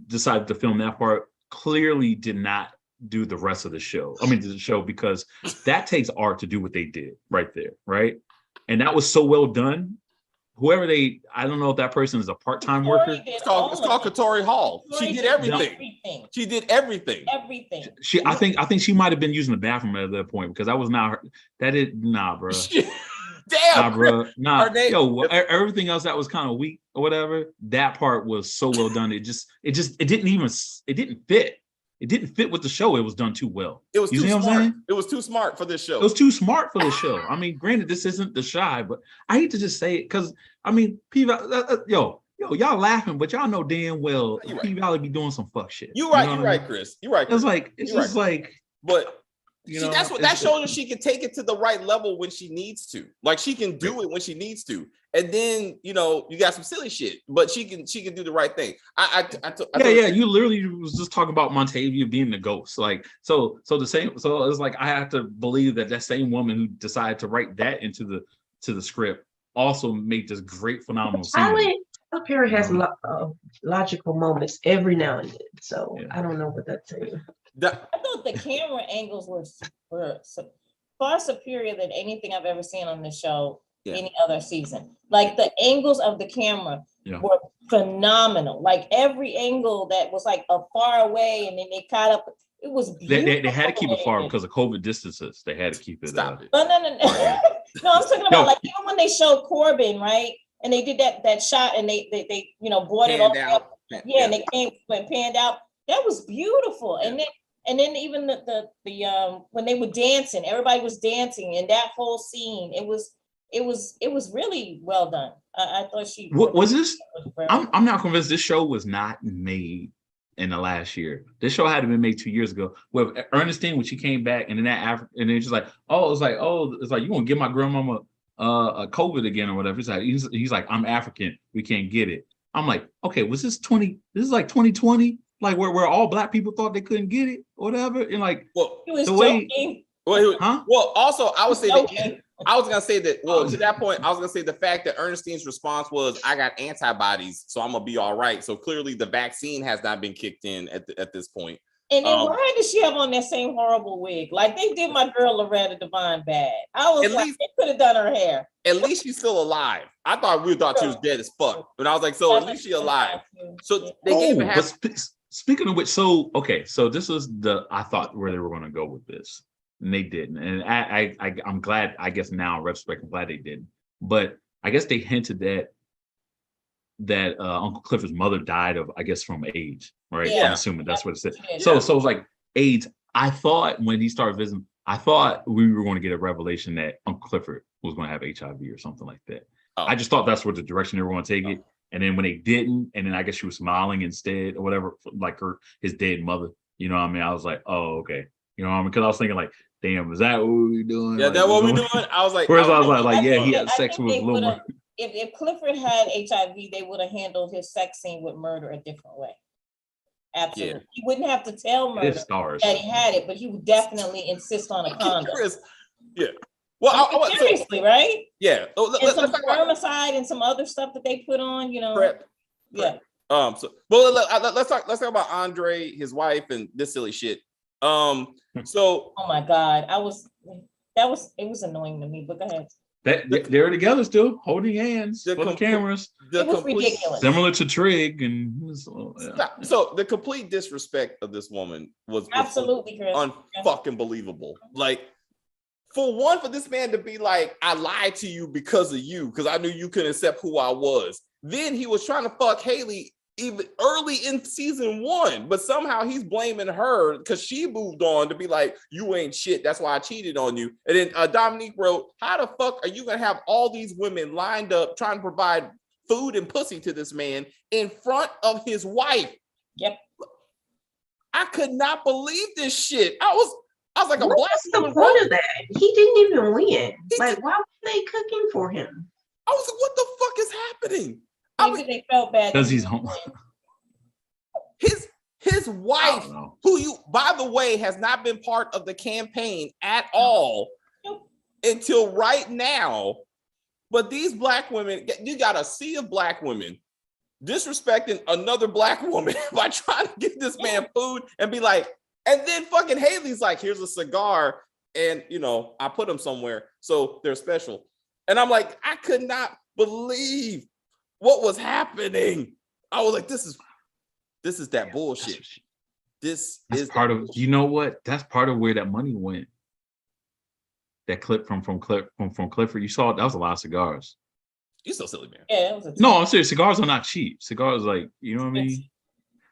decided to film that part clearly did not do the rest of the show. The show, because that takes art to do what they did right there, right? And that was so well done. I don't know if that person is a part-time worker. It's called Katori Hall. She did everything. She did everything. I think she might have been using the bathroom at that point, because that was not her. Bro. Damn, bro. Everything else that was kind of weak or whatever, that part was so well done. It didn't fit. It didn't fit with the show. It was done too well. It was too smart. It was too smart for this show. It was too smart for the show. Granted, this isn't The Shy, but I hate to just say it because y'all laughing, but y'all know damn well P Valley be doing some fuck shit. You're right, Chris. You're right. But that shows her she can take it to the right level when she needs to. Like she can do it when she needs to, and then you got some silly shit, but she can do the right thing. You literally was just talking about Montavia being the ghost. Like so the same. So it's like I have to believe that same woman who decided to write that into the script also made this great phenomenal scene. Up here has logical moments every now and then, so I don't know what that's saying. I thought the camera angles were far superior than anything I've ever seen on the show any other season. Like the angles of the camera were phenomenal. Like every angle that was like a far away and then they caught up. It was beautiful. They had to keep it far because of COVID distances. They had to keep it. Stop it. No. No, I'm talking about like even when they showed Corbin, right? and they did that shot, and they brought it all up. Yeah, and they came and panned out. That was beautiful. Yeah. And then even the when they were dancing, everybody was dancing, and that whole scene, it was really well done. I thought what was this? I'm not convinced this show was not made in the last year. This show had to been made 2 years ago. Well, Ernestine, when she came back, and then and then she's like, it's like you gonna give my grandmama a COVID again or whatever. It's like he's like, I'm African, we can't get it. I'm like, okay, was this 20? This is like 2020, like where all black people thought they couldn't get it or whatever, and like, well, he was joking. Well, also I would say that I was gonna say that. Well, to that point, I was gonna say the fact that Ernestine's response was, "I got antibodies, so I'm gonna be all right." So clearly, the vaccine has not been kicked in at this point. And then why does she have on that same horrible wig? Like they did my girl Loretta Devine bad. I was like, they could have done her hair. At least she's still alive. I thought she was dead as fuck, but I was like, so at least she's alive. So they gave it half. Speaking of which, so this was I thought where they were going to go with this. And they didn't, and I'm glad. I guess now, in retrospect, I'm glad they didn't. But I guess they hinted that Uncle Clifford's mother died of, I guess, from AIDS, right? Yeah. I'm assuming that's what it said. Yeah. So it was like AIDS. I thought when he started visiting, I thought we were going to get a revelation that Uncle Clifford was going to have HIV or something like that. Oh. I just thought that's what the direction they were going to take it. And then when they didn't, and then I guess she was smiling instead or whatever, like his dead mother. You know what I mean? I was like, oh, okay. You know what I mean? Because I was thinking like, damn, is that what we doing? Yeah, that's what we doing. I was like, whereas I was like, yeah, he had sex with Lil Murda. If Clifford had HIV, they would have handled his sex scene with Murda a different way. Absolutely, yeah. He wouldn't have to tell Murda that he had it, but he would definitely insist on a condom. Yeah. Well, seriously, right? Yeah. And some spermicide and some other stuff that they put on, Prep. Yeah. Let's talk about Andre, his wife, and this silly shit. So oh my God, it was annoying to me, but go ahead. They're together still, holding hands for the cameras. It was ridiculous. Similar to Trig, and so the complete disrespect of this woman was absolutely unfucking believable. Like, for this man to be like, I lied to you because of you, because I knew you couldn't accept who I was. Then he was trying to fuck Haley even early in season 1, but somehow he's blaming her because she moved on to be like, you ain't shit, that's why I cheated on you. And then Dominique wrote, how the fuck are you gonna have all these women lined up trying to provide food and pussy to this man in front of his wife? Yep. I could not believe this shit. I was like, what was the point of that? He didn't even win. Like, why were they cooking for him? I was like, what the fuck is happening? Maybe they felt bad because he's home. His wife, who by the way, has not been part of the campaign at all until right now. But these black women, you got a sea of black women disrespecting another black woman by trying to give this man food and be like, and then fucking Haley's like, here's a cigar, and I put them somewhere, so they're special. And I'm like, I could not believe what was happening. I was like, this is that bullshit. That's part of, you know what? That's part of where that money went. That clip from Clifford, you saw that was a lot of cigars. You so silly, man. Yeah, no, I'm serious. Cigars are not cheap. Cigars, like, you know what I mean?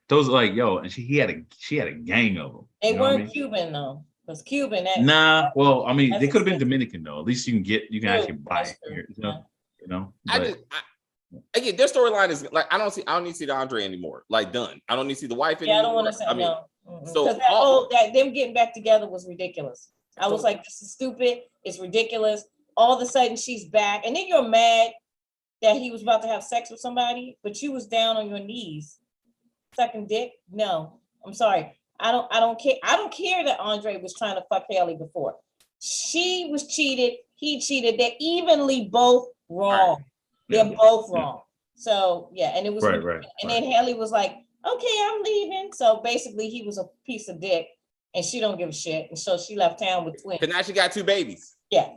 Those are like, and she had a gang of them. They weren't Cuban though. Because Cuban. Well, I mean, they could have been Dominican though. At least you can actually buy it here. You know. Again, their storyline is like, I don't need to see the Andre anymore. Like, done. I don't need to see the wife anymore. Yeah, I don't want to say no. So that them getting back together was ridiculous. I was like, this is stupid. It's ridiculous. All of a sudden she's back, and then you're mad that he was about to have sex with somebody, but you was down on your knees, sucking dick. No, I'm sorry. I don't care. I don't care that Andre was trying to fuck Haley before. She was cheated. He cheated. They're evenly both wrong. Right. They're both wrong. So yeah, and it was right. And then Haley was like, okay, I'm leaving. So basically he was a piece of dick and she don't give a shit. And so she left town with twins. Because now she got 2 babies. Yeah.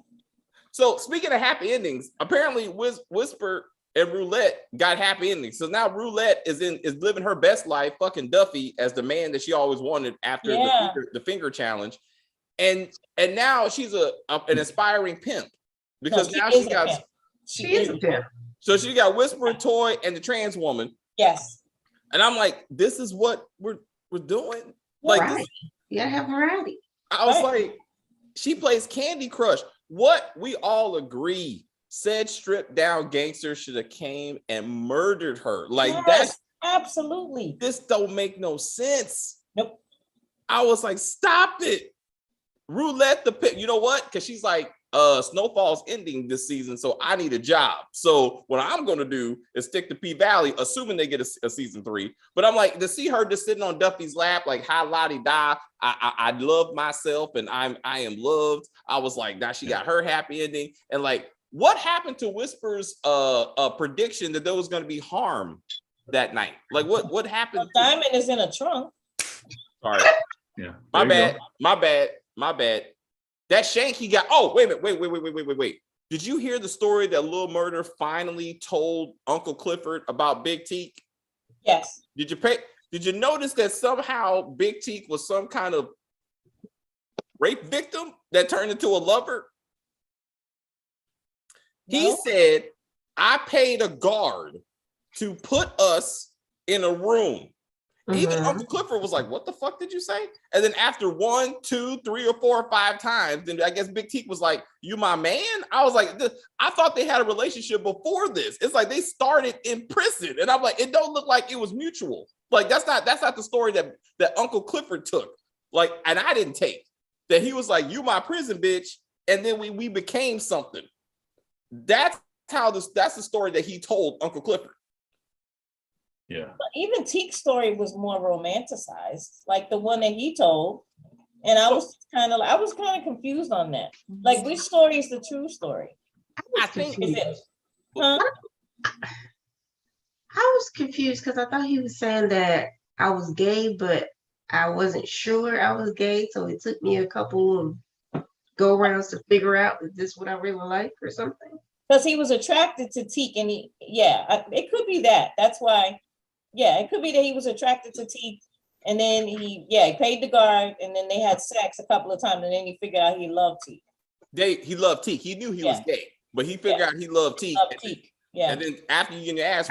So speaking of happy endings, apparently Whisper and Roulette got happy endings. So now Roulette is living her best life, fucking Duffy as the man that she always wanted after the finger challenge. And now she's an inspiring pimp. Because now she is a pimp. So she got Whisper, Toy, and the trans woman. Yes. And I'm like, this is what we're doing. Like, right. You gotta have variety. I was like, she plays Candy Crush. What we all agree, said stripped down gangster should have came and murdered her. Like that's absolutely. This don't make no sense. Nope. I was like, stop it. Roulette the pit. You know what? Because she's like, Snowfall's ending this season, so I need a job. So what I'm gonna do is stick to P Valley, assuming they get a season 3. But I'm like, to see her just sitting on Duffy's lap, like hi lottie da, I love myself and I am loved. I was like, now she got her happy ending. And like, what happened to Whisper's prediction that there was gonna be harm that night? Like what happened? Well, Diamond is in a trunk. Sorry. Yeah. My bad. That shank he got. Oh, wait a minute. Wait. Did you hear the story that Lil Murda finally told Uncle Clifford about Big Teak? Yes. Did you notice that somehow Big Teak was some kind of rape victim that turned into a lover? No. He said, I paid a guard to put us in a room. Even Uncle Clifford was like, what the fuck did you say? And then after 1, 2, 3, or 4 or 5 times, then I guess Big Teak was like, you my man? I was like, I thought they had a relationship before this. It's like they started in prison. And I'm like, it don't look like it was mutual. Like that's not the story that Uncle Clifford took. Like, and I didn't take. That he was like, you my prison bitch. And then we became something. That's the story that he told Uncle Clifford. Yeah. But even Teak's story was more romanticized, like the one that he told. And I was kind of confused on that. Like, which story is the true story? I was confused because I thought he was saying that I was gay, but I wasn't sure I was gay. So it took me a couple of go-rounds to figure out, is this what I really like or something? Because he was attracted to Teak, and it could be that. That's why. Yeah, it could be that he was attracted to Teak, and then he paid the guard, and then they had sex a couple of times, and then he figured out he loved Teak. He loved Teak. He knew he was gay, but he figured out he loved Teak. Yeah. And then after you get your ass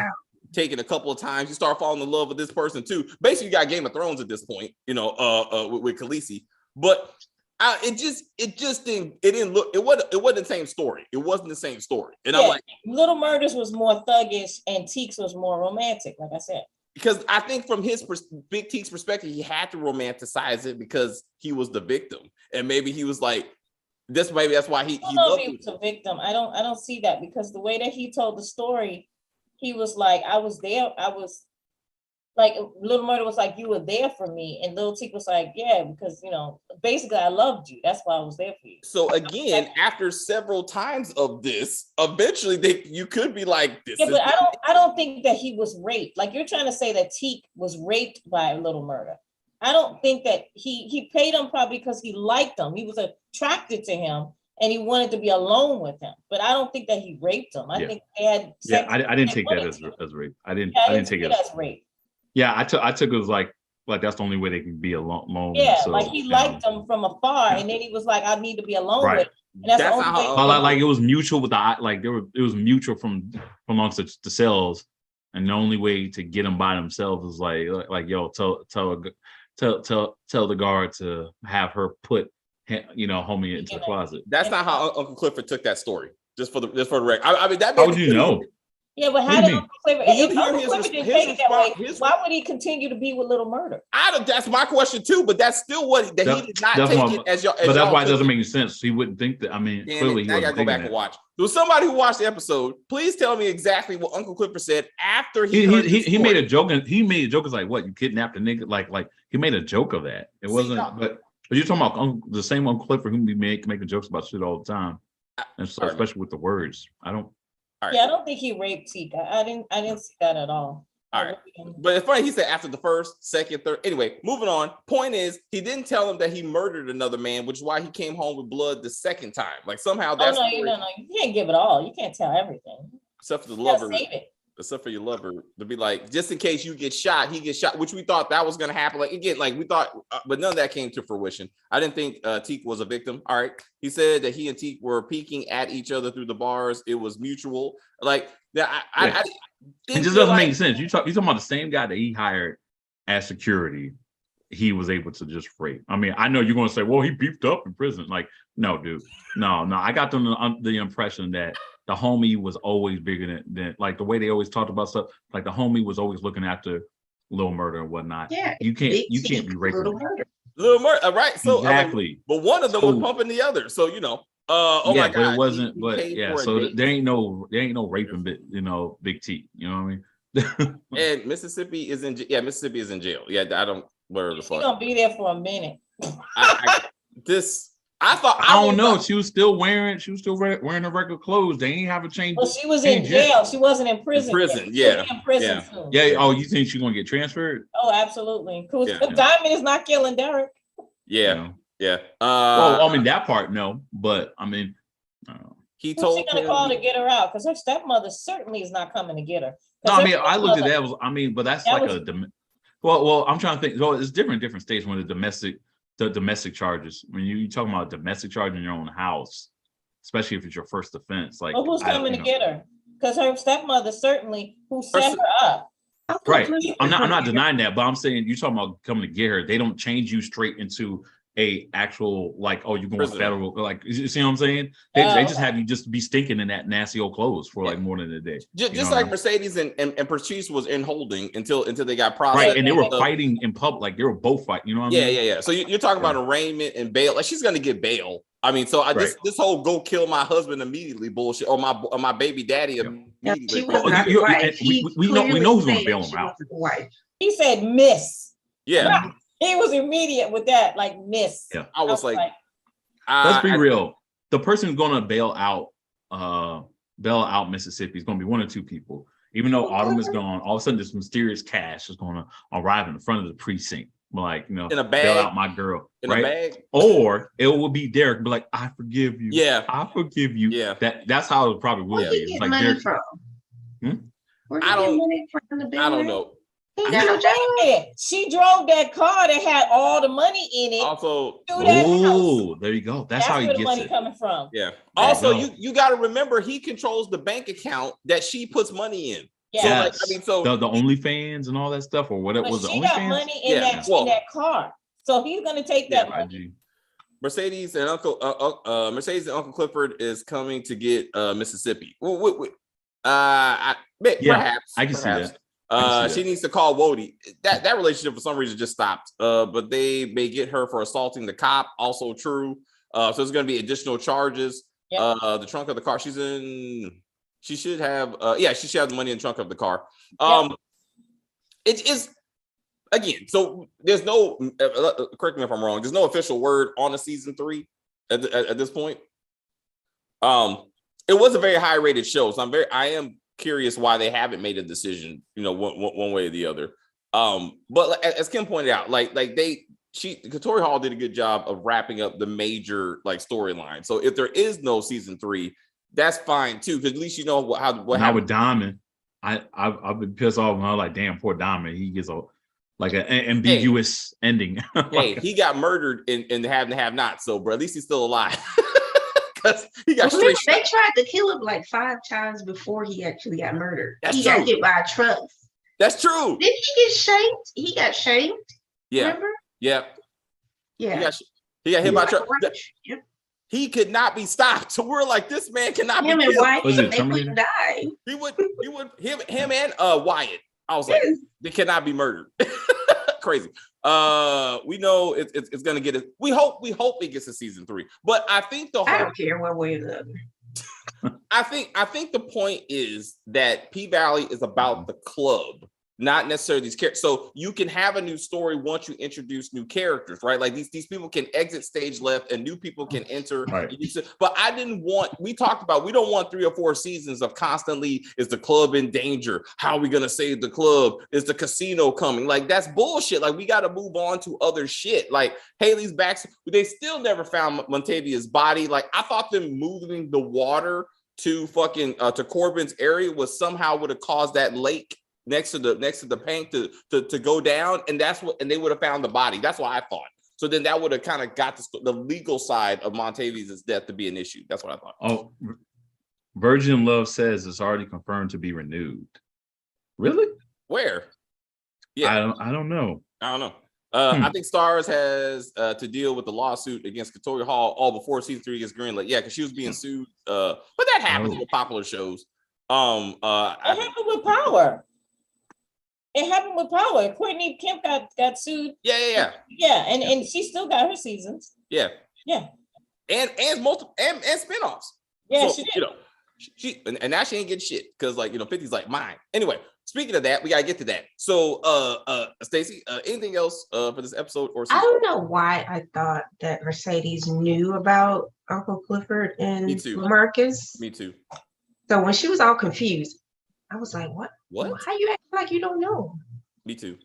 taken a couple of times, you start falling in love with this person too. Basically, you got Game of Thrones at this point, with Khaleesi. But it wasn't the same story. It wasn't the same story. And I'm like, Little Murders was more thuggish and Teak's was more romantic, like I said. Because I think from his Big Teak's perspective, he had to romanticize it because he was the victim. And maybe he was like, that's why he I don't know if he was a victim. I don't see that, because the way that he told the story, he was like, I was there. I was like, Little Murda was like, you were there for me. And Lil Teak was like, yeah, because, basically I loved you. That's why I was there for you. So again, after several times of this, eventually you could be like, this. Yeah, but I don't think that he was raped. Like, you're trying to say that Teak was raped by Little Murda. I don't think that he paid him probably because he liked him. He was attracted to him and he wanted to be alone with him. But I don't think that he raped him. I think they had sex. Yeah, I didn't take that as rape. I didn't take it as rape. Yeah, I took it as like that's the only way they can be alone. Yeah, so, like he liked him from afar, and then he was like, I need to be alone with him. And that's the only way. Like it was mutual with it was mutual from amongst the cells, and the only way to get them by themselves is like yo, tell the guard to have her put homie into the closet. That's not how Uncle Clifford took that story. Just for the record. I mean, that. How would you know? Yeah, but how did Uncle Clifford? If Uncle Clifford didn't take it that way, why would he continue to be with Little Murda? That's my question too. But that's still he did not take it as your. But that's why it doesn't make sense. He wouldn't think that. I mean, clearly, I gotta go back and watch. So somebody who watched the episode, please tell me exactly what Uncle Clifford said after he made a joke, and he made a joke. It's like, what, you kidnapped a nigga? Like he made a joke of that. It wasn't. But you're talking about the same Uncle Clifford who be making jokes about shit all the time, and so, especially with the words. I don't. Right. Yeah, I don't think he raped Teak. I didn't see that at all. All right. But it's funny, he said after the first, second, third. Anyway, moving on. Point is, he didn't tell him that he murdered another man, which is why he came home with blood the second time. Like somehow that's you can't give it all. You can't tell everything. Except for the lover. Save it. except for your lover, to be like, just in case you get shot, he gets shot, which we thought that was going to happen. Like, again, like we thought, but none of that came to fruition. I didn't think Teak was a victim. All right. He said that he and Teak were peeking at each other through the bars. It was mutual. Like, I it just doesn't make sense. You're talking about the same guy that he hired as security. He was able to just rape. I mean, I know you're going to say, well, he beefed up in prison. Like, no, dude. No. I got the impression that the homie was always bigger than like the way they always talked about stuff. Like the homie was always looking after Lil Murda and whatnot. Yeah, you can't be raping Lil Murda, right? So exactly. I mean, but one of them was pumping the other. So my God, but it wasn't. But yeah, so there ain't no raping, Big T. You know what I mean? And Mississippi is in jail. Yeah, I don't. Where the fuck? She's gonna be there for a minute. I thought I don't know. She was still wearing her regular clothes. They ain't have a change. Well, she was in jail. She wasn't in prison. Yeah. In prison soon. Yeah. Oh, you think she's gonna get transferred? Oh, absolutely. Because Diamond is not killing Derek. Yeah. Yeah. Well, I mean that part, no, but I mean, he told. Who's she gonna call to get her out? Because her stepmother certainly is not coming to get her. No, I mean, I looked at that. But that's like well, I'm trying to think. Well, it's different states when the domestic charges. When you talking about domestic charge in your own house, especially if it's your first offense. Like, who's coming to get her? Because her stepmother certainly who set her up. Right. I'm not denying that, but I'm saying you're talking about coming to get her. They don't change you straight into a actual like, oh, you're going federal. Like, you see what I'm saying? They just have you just be stinking in that nasty old clothes for like more than a day. Just like Mercedes and Patrice was in holding until they got processed. Right, and they were fighting in public. Like they were both fighting. You know what I mean? Yeah. So you're talking about arraignment and bail. Like she's gonna get bail. I mean, so this whole go kill my husband immediately bullshit or my baby daddy immediately. We know who's gonna bail him out. He said, "Miss." Yeah. He was immediate with that, like miss. Yeah, I was like, let's be real. The person who's gonna bail out Mississippi is gonna be one or two people. Even though Autumn is gone, all of a sudden this mysterious cash is gonna arrive in the front of the precinct. Like, in a bag, bail out my girl. In a bag. Or it will be Derek, be like, I forgive you. Yeah. I forgive you. Yeah. That's how it probably will be. It's like money Derek from? I don't know. She drove that car that had all the money in it. Also, there you go. That's how he where gets the money it. Coming from. Yeah. Also, you got to remember he controls the bank account that she puts money in. Yeah. So the OnlyFans and all that stuff, or what it was. She got money in that car, so he's gonna take that money. Mercedes and Uncle Clifford is coming to get Mississippi. Perhaps I can see that. She needs to call Wody. That relationship for some reason just stopped. But they may get her for assaulting the cop. Also true. So there's going to be additional charges. Yep. The trunk of the car she's in. She should have. She should have the money in the trunk of the car. It is again. So there's no. Correct me if I'm wrong. There's no official word on the season 3 at this point. It was a very high rated show, so I am curious why they haven't made a decision, one way or the other. But as Kim pointed out, Directorial Hall did a good job of wrapping up the major storyline. So if there is no season 3, that's fine too, because at least what happened. Now with Diamond, I've been pissed off when I was like, damn, poor Diamond. He gets an ambiguous ending. Hey, he got murdered in the have not. So, bro, at least he's still alive. Because he got they tried to kill him like 5 times before he actually got murdered. He got hit by a truck. That's true. Did he get shamed? He got shamed. Yeah. Remember? Yeah. Yeah. He got hit by a truck. Yep. He could not be stopped. So we're like, this man cannot be killed. They wouldn't die. He would him and Wyatt. I was like, they cannot be murdered. Crazy. We know it's gonna get it. We hope it gets a season 3. But I think I don't care one way or the other. I think the point is that P-Valley is about the club, not necessarily these characters. So you can have a new story once you introduce new characters, right? Like these people can exit stage left and new people can enter. Right. But we talked about, we don't want 3 or 4 seasons of constantly, is the club in danger? How are we going to save the club? Is the casino coming? Like, that's bullshit. Like, we got to move on to other shit. Like Haley's back. They still never found Montavia's body. Like, I thought them moving the water to fucking to Corbin's area was somehow would have caused that lake next to the paint to go down, and they would have found the body. That's what I thought. So then that would have kind of got the legal side of Montavious' death to be an issue. That's what I thought. Oh, Virgin Love says it's already confirmed to be renewed. Really? Where? Yeah, I don't know. I don't know. I think STARZ has to deal with the lawsuit against Victoria Hall all before season 3 gets greenlit. Yeah, because she was being sued. But that happens with popular shows. It happened with Power. It happened with Power. Courtney Kemp got sued. Yeah. Yeah, and she still got her seasons. Yeah. And multiple and spinoffs. Yeah, so, she did. You know, she and now she ain't getting shit because 50's like mine. Anyway, speaking of that, we gotta get to that. So Stacey, anything else for this episode or season? I don't know why I thought that Mercedes knew about Uncle Clifford and Me too. Marcus. Me too. So when she was all confused, I was like, what? What? How you acting like you don't know? Me too.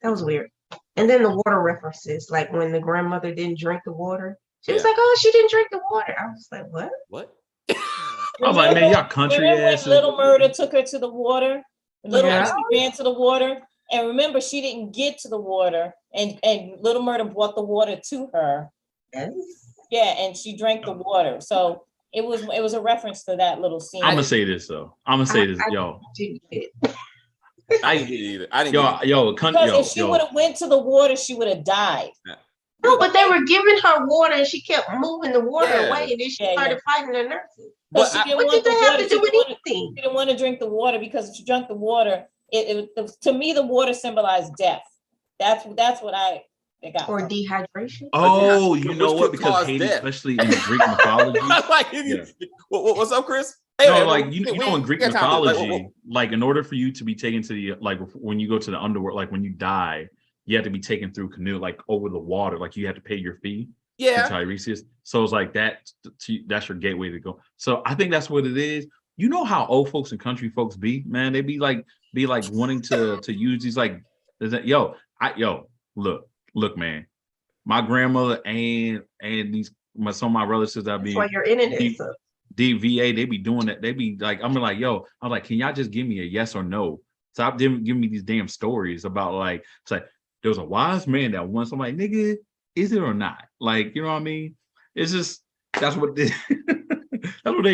That was weird. And then the water references, like when the grandmother didn't drink the water. She was like, oh, she didn't drink the water. I was like, what? What? I was like, man, y'all country asses. When Lil Murda took her to the water, Yeah. she ran to the water, and remember, she didn't get to the water, and Lil Murda brought the water to her. Yes. Yeah, and she drank the water. So it was a reference to that little scene. I'm gonna say this though. Yo. Didn't get it. I didn't get it either. I didn't get it. Because if she would have went to the water, she would have died. No, but they were giving her water and she kept moving the water away, and then she Yeah, started fighting the nurses. But she didn't What want did the they have water. to do with anything? She didn't want to drink the water because if she drank the water, to me the water symbolized death. That's what I got. Or dehydration? Oh, you Which know what? could Because cause Hades, death. especially in Greek mythology. What's up, Chris? No, like you know, in Greek we got time to- mythology, like in order for you to be taken to the when you go to the underworld, like when you die, you have to be taken through canoe, like over the water, like you have to pay your fee. Yeah. Tiresias. So it's like that's your gateway to go. So I think that's what it is. You know how old folks and country folks be, man. They be like wanting to use these like, look, man. My grandmother and some of my relatives that be That's why you're in it. DVA, they be doing that. They be like, I'm like, can y'all just give me a yes or no? Stop giving me these damn stories about like, it's like there was a wise man that once. I'm like, nigga, is it or not? Like, you know what I mean? It's just that's what they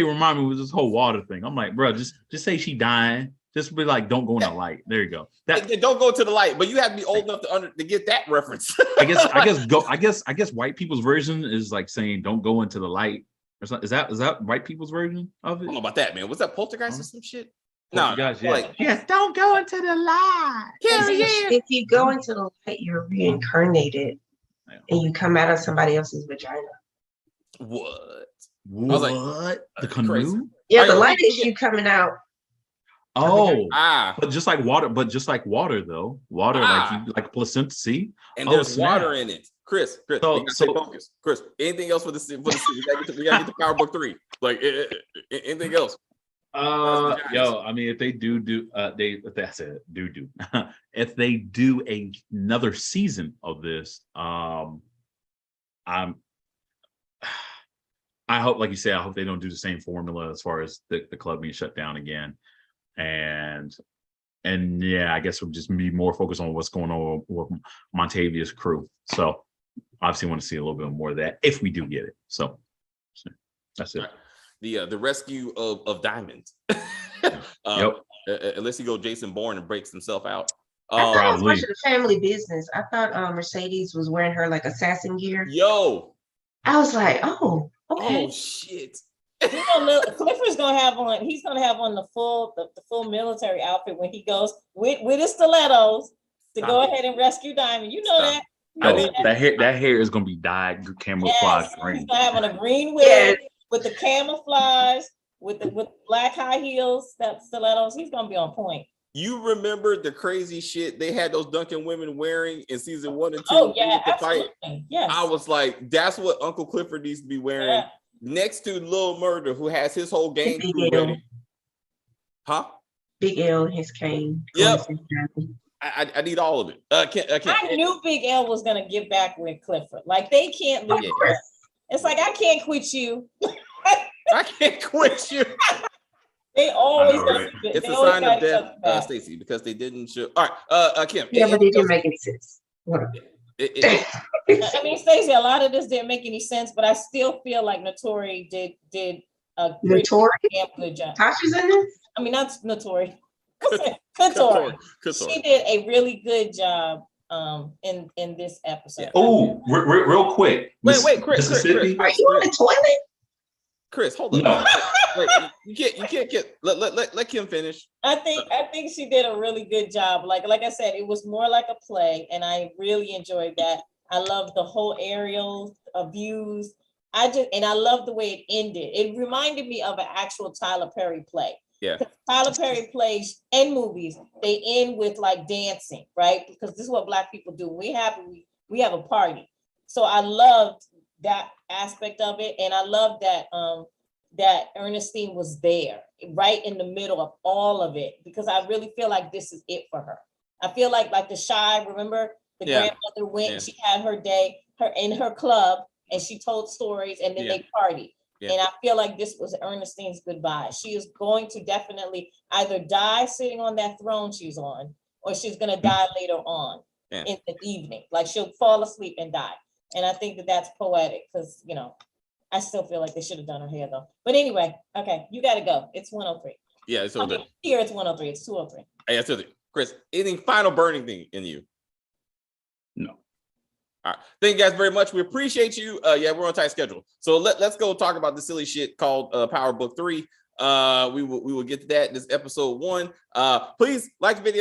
remind me with this whole water thing. I'm like, bro, just say she dying. Just be like, don't go in the light. There you go. Don't go to the light, but you have to be old enough to get that reference. I guess white people's version is like saying don't go into the light. Is that white people's version of it? I don't know about that, man. Was that Poltergeist or some shit? No, guys, yes, don't go into the light. If you go into the light, you're reincarnated and you come out of somebody else's vagina. What? I was like, the canoe? Crazy. Yeah, the light is you coming out. Oh, but just like water though. Water, like placenta. See, and there's water in it. Chris, we gotta stay focused. Chris, anything else for the scene? We gotta get to Power Book 3. Like anything else? I mean, if they if they do another season of this, I hope, like you say, I hope they don't do the same formula as far as the club being shut down again. And yeah, I guess we'll just be more focused on what's going on with Montavious' crew. So obviously want to see a little bit more of that if we do get it. So that's it. The rescue of Diamond. Unless he go Jason Bourne and breaks himself out. I thought I was watching the Family Business. I thought Mercedes was wearing her like assassin gear. Yo, I was like, oh, okay. Oh shit. Clifford's gonna have on. He's gonna have on the full military outfit when he goes with his stilettos to go ahead and rescue Diamond. You know that. That hair is gonna be dyed camouflage green. He's gonna have on a green wig with the camouflage, with the black high heels, that stilettos. He's gonna be on point. You remember the crazy shit they had those Duncan women wearing in season 1 and 2? Oh yeah, absolutely. Yes. I was like, that's what Uncle Clifford needs to be wearing. Yeah. Next to Lil Murda, who has his whole gang crew ready. Huh? Big L, his cane. Yep. I need all of it. I knew Big L was gonna get back with Clifford. Like they can't lose. It's like I can't quit you. I can't quit you. They always know, got right? they It's a always sign got of each death, other back. Stacey, because they didn't show. All right, Kim. Yeah, but anything it didn't else? make any sense. Whatever. I mean, Stacey, a lot of this didn't make any sense, but I still feel like Notori did a pretty Notori? damn good job. Tasha's in this? I mean, not Notori. Couture. She did a really good job in this episode. Yeah. Oh, real quick. Wait, Chris. Mississippi. Are you on the toilet? Chris, hold on. No. Wait, you can't get. Let Kim finish. I think she did a really good job. Like I said, it was more like a play, and I really enjoyed that. I love the whole aerial views. I love the way it ended. It reminded me of an actual Tyler Perry play. Yeah. Tyler Perry plays and movies, they end with like dancing, right? Because this is what Black people do. We have a party. So I loved that aspect of it, and I love that that Ernestine was there, right in the middle of all of it, because I really feel like this is it for her. I feel like the Shy, remember the grandmother went, and she had her day, in her club, and she told stories, and then they partied. Yeah. And I feel like this was Ernestine's goodbye. She is going to definitely either die sitting on that throne she's on, or she's going to die later on in the evening. Like she'll fall asleep and die. And I think that that's poetic because, I still feel like they should have done her hair though. But anyway, okay, you got to go. It's 103. Yeah, it's okay. Here it's 103. It's 203. Hey, that's it. Chris, anything final burning thing in you? No. All right. Thank you guys very much. We appreciate you. Yeah, we're on tight schedule. So let's go talk about the silly shit called Power Book 3. We will get to that. This episode 1. Please like the video.